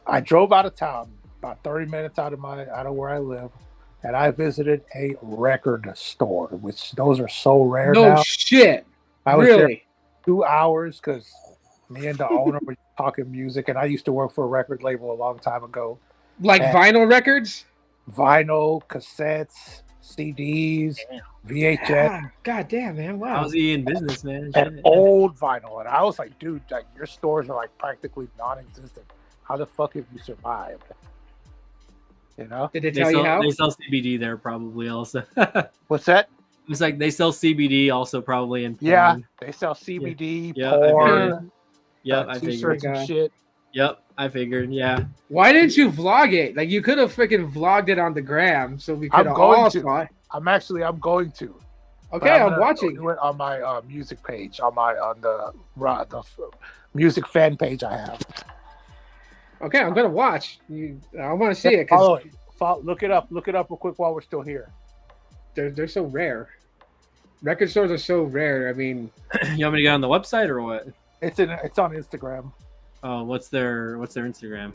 I drove out of town, about 30 minutes out of where I live, and I visited a record store, which those are so rare No now. shit. I was there Really? 2 hours because me and the owner were talking music, and I used to work for a record label a long time ago. Like And vinyl records? vinyl, cassettes, CDs, VHS, God damn, man. Wow. How's he in business, man? and old vinyl. And I was like, dude, like your stores are like practically non-existent. How the fuck have you survived? You know? Did they tell you how? They sell CBD there probably also. What's that? It's like they sell CBD also probably in porn. Yeah, they sell CBD, Yeah, porn, Yep, I figured. t-shirts and shit. Yep, I figured. Yeah. Why didn't you vlog it? Like you could have freaking vlogged it on the gram, so we could have all saw it. I'm going to. Okay, I'm watching. Do it on my music page, on the music fan page I have. Okay, I'm gonna watch. I want to see it Follow because it. Look it up real quick while we're still here. they're so rare. Record stores are so rare. I mean, You want me to get on the website or what? It's on Instagram. Oh, what's their Instagram?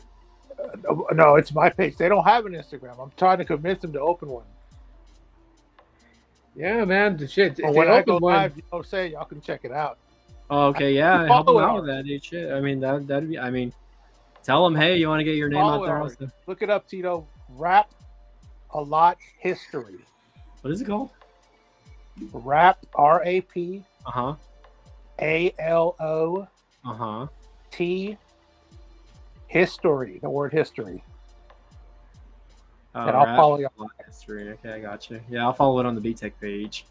No, it's my page. They don't have an Instagram. I'm trying to convince them to open one. yeah, man, the shit. But If when they I open go one, live, y'all can check it out. Oh, okay, yeah, help follow them it out with that, dude. Shit, I mean that'd be. I mean, tell them, hey, you want to get your name out there also. Look it up, Tito. Rap a lot history. What is it called? Rap RAP Uh-huh. ALOT Uh-huh. history. The word history. Oh, And I'll rap follow you. history. Okay, I got you. Yeah, I'll follow it on the BTech page.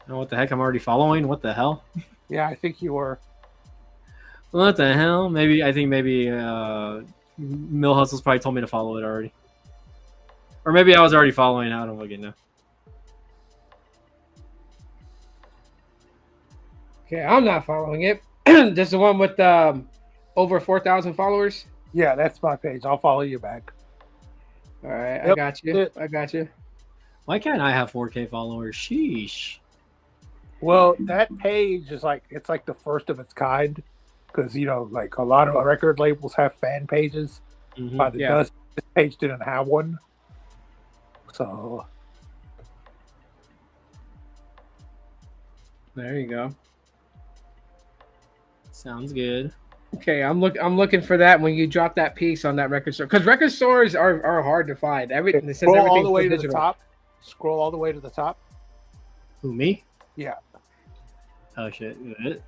Oh, what the heck? I'm already following? What the hell? Yeah, I think you were. What the hell? Maybe Mill Hustle's probably told me to follow it already. Or maybe I was already following. I don't fucking know. okay, I'm not following it. This is the one with over 4,000 followers. Yeah, that's my page. I'll follow you back. All right, I Yep, got you. it- I got you. Why can't I have 4K followers? Sheesh. Well, that page is it's like the first of its kind because like a lot of record labels have fan pages. Mhm. By the Yeah. dozen, this page didn't have one. So There you go. Sounds good. Okay, I'm looking for that when you drop that piece on that record store because record stores are hard to find. Everything since scroll all everything's the way to the digital. top. Scroll all the way to the top. Who, me? Yeah. Oh, shit. Good.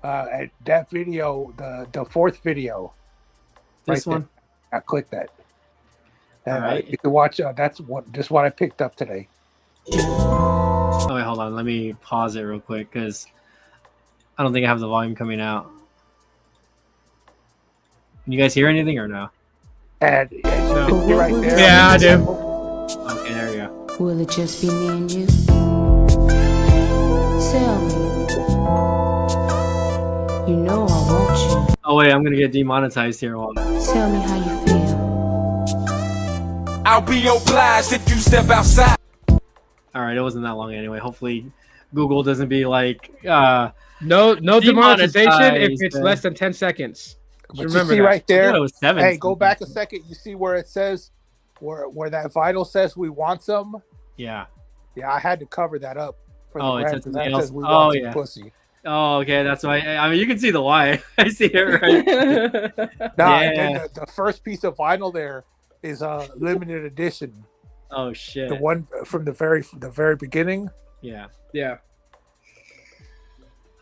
And that video, the fourth video. This right one? there. I click that. And All right. you can watch. That's just what I picked up today. Oh, wait, hold on. Let me pause it real quick because I don't think I have the volume coming out. Can you guys hear anything or no? And you can see right there. Yeah, I do. Okay, there you go. Will it just be me and you? Tell me. You know I want you. Oh, wait, I'm going to get demonetized here. Hold on. Tell me how you feel. I'll be obliged if you step outside. All right, it wasn't that long anyway. Hopefully, Google doesn't be like, No demonetization if Demonetized, it's man. less than 10 seconds. But Remember you see that. right I there. thought it was 7. Hey, go back a second. You see where it says where that vinyl says we want some? Yeah. Yeah, I had to cover that up for the Oh, it gram says because that something says we else. want Oh, some yeah. pussy. Oh, okay. That's why. I mean, you can see the why. I see it right. Now, Yeah. and then the first piece of vinyl there is a limited edition. Oh, shit. The one from the very beginning. Yeah. Yeah.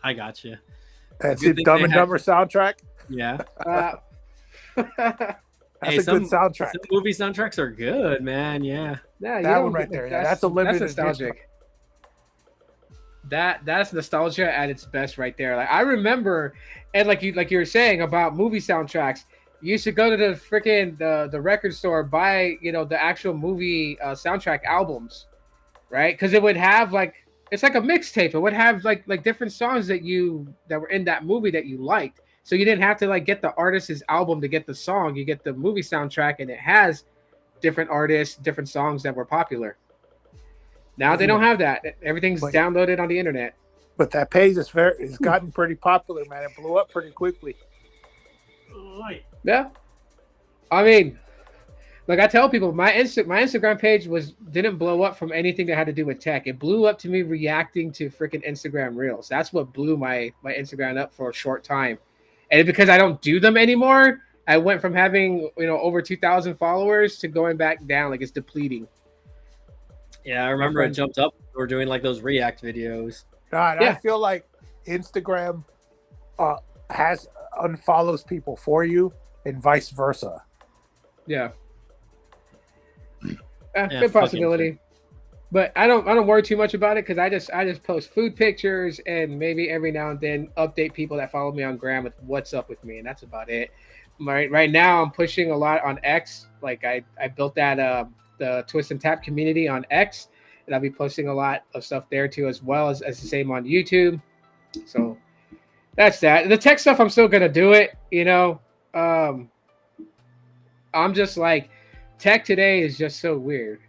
I got you. That's Good the thing Dumb they and had- Dumber soundtrack. Yeah. That's Hey, a good soundtrack. Some movie soundtracks are good, man. Yeah. Yeah, you That don't one right get- there. Yeah, that's a limited nostalgic. That's nostalgia at its best right there. Like I remember, and like you were saying about movie soundtracks, you used to go to the freaking the record store, buy the actual movie soundtrack albums, right? Because it would have like It's like a mixtape. It would have like different songs that were in that movie that you liked. So you didn't have to like get the artist's album to get the song. You get the movie soundtrack, and it has different artists, different songs that were popular. Now they don't have that. Everything's downloaded on the internet. But that page it's gotten pretty popular, man. It blew up pretty quickly. Yeah, I mean, like I tell people, my Instagram page didn't blow up from anything that had to do with tech. It blew up to me reacting to freaking Instagram Reels. That's what blew my Instagram up for a short time, and because I don't do them anymore, I went from having over 2,000 followers to going back down. Like it's depleting. Yeah, I remember it jumped up. We were doing like those react videos. God, I feel like Instagram unfollows people for you and vice versa. Yeah. Good possibility. But I don't worry too much about it because I just post food pictures and maybe every now and then update people that follow me on Gram with what's up with me, and that's about it. Right now I'm pushing a lot on X. Like I built that the Twist and Tap community on X, and I'll be posting a lot of stuff there too, as well as the same on YouTube. So that's that. The tech stuff, I'm still gonna do it. I'm just like, tech today is just so weird.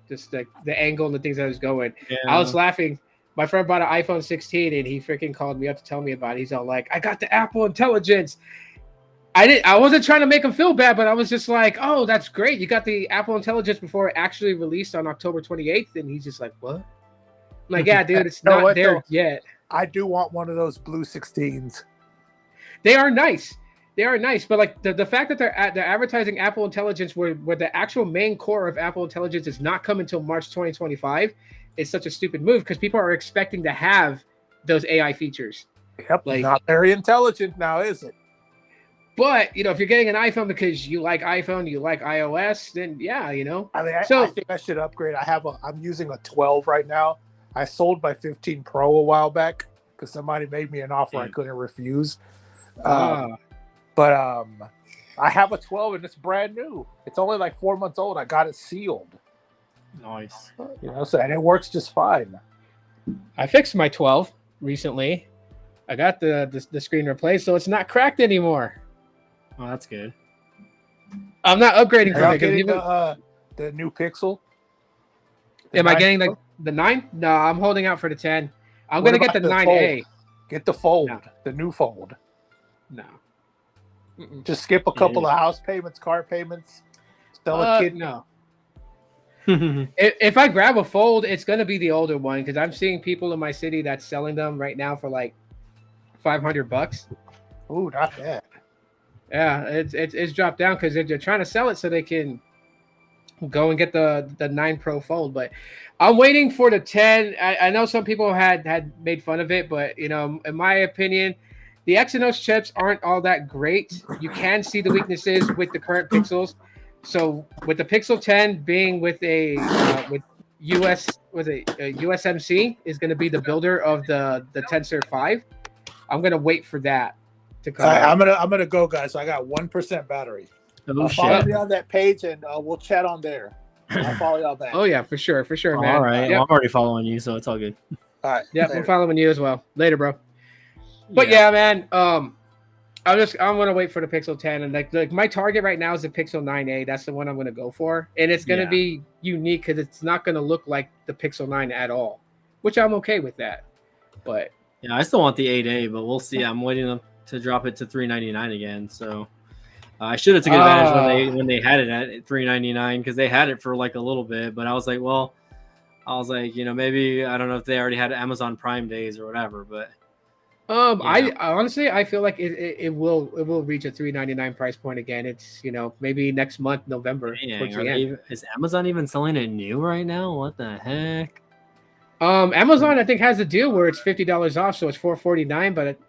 Just like the angle and the things I was going. Yeah. I was laughing. My friend bought an iPhone 16 and he freaking called me up to tell me about it. He's all like, I got the Apple Intelligence. I wasn't trying to make him feel bad, but I was just like, oh, that's great. You got the Apple Intelligence before it actually released on October 28th. And he's just like, what? I'm like, yeah, dude, it's not there yet. I do want one of those blue 16s. They are nice. They are nice. But like the fact that they're advertising Apple Intelligence where the actual main core of Apple Intelligence is not coming until March 2025 is such a stupid move because people are expecting to have those AI features. Yep, like, not very intelligent now, is it? But, if you're getting an iPhone because you like iPhone, you like iOS, then yeah, I mean, I think I should upgrade. I'm using a 12 right now. I sold my 15 Pro a while back because somebody made me an offer I couldn't refuse. But I have a 12 and it's brand new. It's only like 4 months old. I got it sealed. Nice. And it works just fine. I fixed my 12 recently. I got the screen replaced, so it's not cracked anymore. Oh, that's good. I'm not upgrading from it. The new Pixel. Am I getting the 9? No, I'm holding out for the 10. I'm going to get the 9A. Get the Fold, the new Fold. No. Just skip a couple of house payments, car payments. Sell a kid. No. If I grab a Fold, it's going to be the older one because I'm seeing people in my city that's selling them right now for like $500. Ooh, not bad. Yeah, it's dropped down because they're trying to sell it so they can go and get the 9 Pro Fold. But I'm waiting for the 10. I know some people had made fun of it, but in my opinion, the Exynos chips aren't all that great. You can see the weaknesses with the current Pixels. So with the Pixel 10 being with with USMC is going to be the builder of the Tensor 5. I'm going to wait for that. I'm gonna go, guys. I got 1% battery. Follow me on that page, and we'll chat on there. I'll follow y'all back. Oh yeah, for sure, man. All right, well, I'm already following you, so it's all good. All right, yeah, I'm following you as well. Later, bro. But yeah, man. I'm gonna wait for the Pixel 10, and like my target right now is the Pixel 9A. That's the one I'm gonna go for, and it's gonna be unique because it's not gonna look like the Pixel 9 at all, which I'm okay with that. But yeah, I still want the 8A, but we'll see. I'm waiting to drop it to $399 again. So I should have taken advantage when they had it at $399 because they had it for like a little bit. But I was like, maybe I don't know if they already had Amazon Prime days or whatever. But I honestly I feel like it will reach a $399 price point again. It's maybe next month, November. Is Amazon even selling it new right now? What the heck? Amazon I think has a deal where it's $50 off, so it's $449. But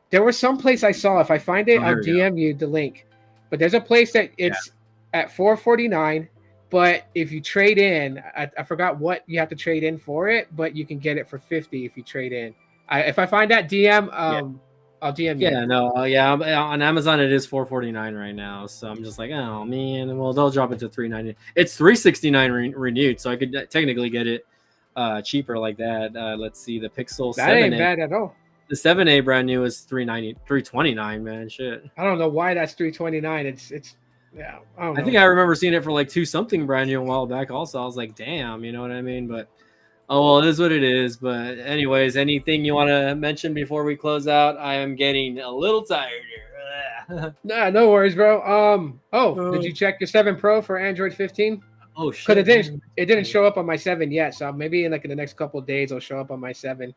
there was some place I saw. If I find it, I'll DM you the link. But there's a place that it's at $449. But if you trade in, I forgot what you have to trade in for it, but you can get it for $50 if you trade in. If I find that DM, I'll DM you. Yeah, no, on Amazon it is $449 right now. So I'm just like, oh man, well they'll drop it to $399. It's $369 renewed, so I could technically get it cheaper like that. Let's see, the Pixel That ain't 7A. bad at all. The 7A brand new is $329, man. Shit. I don't know why that's $329. It's yeah. I don't know. I think I remember seeing it for like $2 something brand new a while back. Also, I was like, damn, you know what I mean? But oh well, it is what it is. But anyways, anything you want to mention before we close out? I am getting a little tired here. Nah, no worries, bro. Did you check your 7 Pro for Android 15? Oh Because shit! it didn't show up on my 7 yet, so maybe in the next couple of days it'll show up on my 7.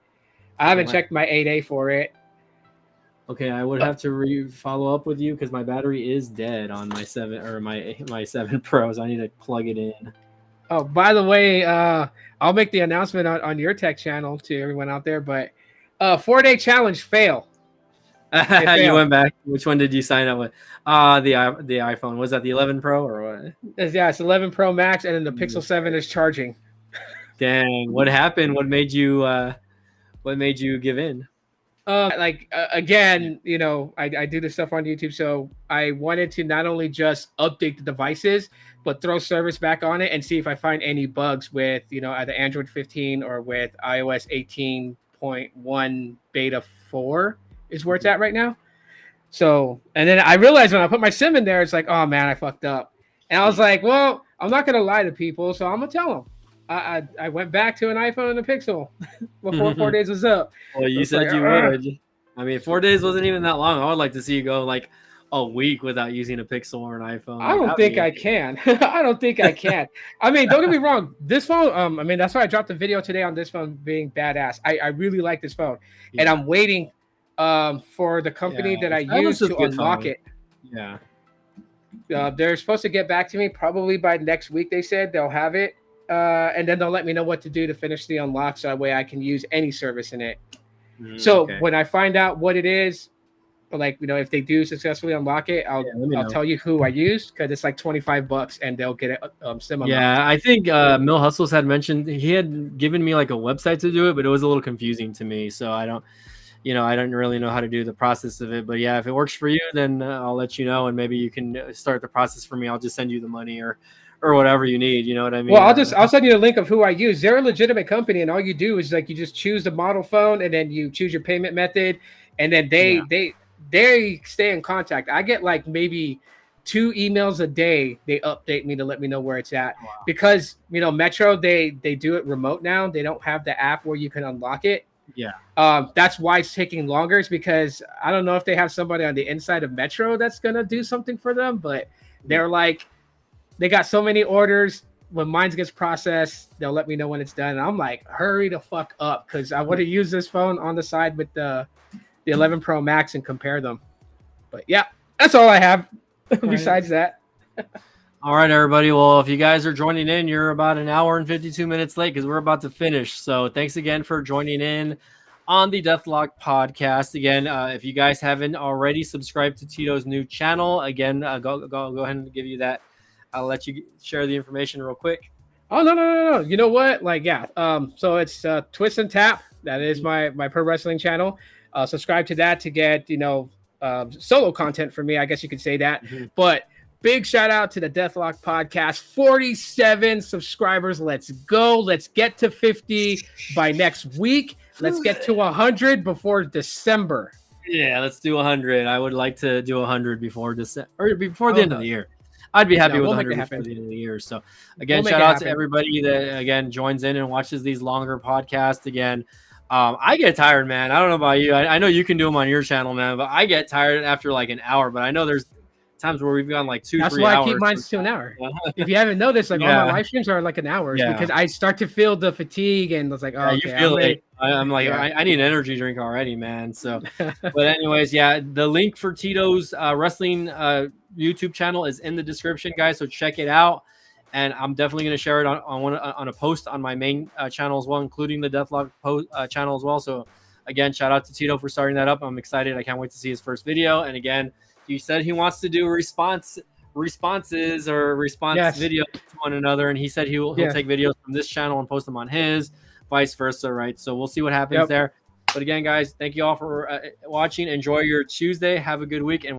I haven't checked my 8A for it. Okay, I would have to follow up with you because my battery is dead on my 7 or my 7 Pro, so I need to plug it in. Oh, by the way, I'll make the announcement on your tech channel to everyone out there, but 4-day challenge fail. You went back. Which one did you sign up with? The iPhone. Was that the 11 Pro or what? Yeah, it's 11 Pro Max, and then the Pixel 7 is charging. Dang, what happened? What made you give in? Again, you know, I do this stuff on YouTube, so I wanted to not only just update the devices, but throw service back on it and see if I find any bugs with, you know, either Android 15 or with iOS 18.1 beta 4 is where it's at right now. So, and then I realized when I put my SIM in there, it's like, oh man, I fucked up. And I was like, well, I'm not gonna lie to people, so I'm gonna tell them. I went back to an iPhone and a Pixel before 4 days was up. Well, you said you would. I mean, 4 days wasn't even that long. I would like to see you go like a week without using a Pixel or an iPhone. I don't think I can. I don't think I can. I mean, don't get me wrong. This phone, I mean, that's why I dropped the video today on this phone being badass. I really like this phone, and I'm waiting for the company that I use to unlock it. Yeah. They're supposed to get back to me probably by next week. They said they'll have it. And then they'll let me know what to do to finish the unlock, so that way I can use any service in it. So when I find out what it is, like, you know, if they do successfully unlock it, I'll tell you who I used, because it's like $25 and they'll get it sim unlocked. Yeah, I think Mill Hustles had mentioned he had given me like a website to do it, but it was a little confusing to me, so I don't really know how to do the process of it. But yeah, if it works for you, then I'll let you know, and maybe you can start the process for me. I'll just send you the money or whatever you need, you know what I mean? Well, I'll send you a link of who I use. They're a legitimate company, and all you do is like you just choose the model phone, and then you choose your payment method, and then they stay in contact. I get like maybe 2 emails a day. They update me to let me know where it's at. Wow. Because, you know, Metro, they do it remote now. They don't have the app where you can unlock it. Yeah. That's why it's taking longer. It's because I don't know if they have somebody on the inside of Metro that's gonna do something for them, but they're like, they got so many orders. When mine gets processed, they'll let me know when it's done. And I'm like, hurry the fuck up, because I want to use this phone on the side with the 11 Pro Max and compare them. But yeah, that's all I have besides that. All right, everybody. Well, if you guys are joining in, you're about an hour and 52 minutes late because we're about to finish. So thanks again for joining in on the Deathlock podcast. Again, if you guys haven't already subscribed to Tito's new channel, again, go ahead and give you that. I'll let you share the information real quick. Oh, no. You know what? Like, yeah. So it's Twist and Tap. That is my pro wrestling channel. Subscribe to that to get, you know, solo content for me. I guess you could say that. Mm-hmm. But big shout out to the Deathlock podcast. 47 subscribers. Let's go. Let's get to 50 by next week. Let's get to 100 before December. Yeah, let's do 100. I would like to do 100 before December or before the end of the year. I'd be happy with 100 before the end of the year. So, again, shout out to everybody that, again, joins in and watches these longer podcasts. Again, I get tired, man. I don't know about you. I know you can do them on your channel, man, but I get tired after like an hour. But I know there's times where we've gone like 2-3 hours. That's why I keep mine to an hour. If you haven't noticed, like all my live streams are like an hour because I start to feel the fatigue and it's like, oh, okay, you feel it. I'm like, I need an energy drink already, man. So, but anyways, yeah, the link for Tito's wrestling YouTube channel is in the description, guys. So check it out, and I'm definitely going to share it on a post on my main channel as well, including the Deathlock channel as well. So again, shout out to Tito for starting that up. I'm excited. I can't wait to see his first video. And again, he said he wants to do responses or response videos to one another, and he said he'll take videos from this channel and post them on his, vice versa, right? So we'll see what happens there. But again, guys, thank you all for watching. Enjoy your Tuesday. Have a good week, and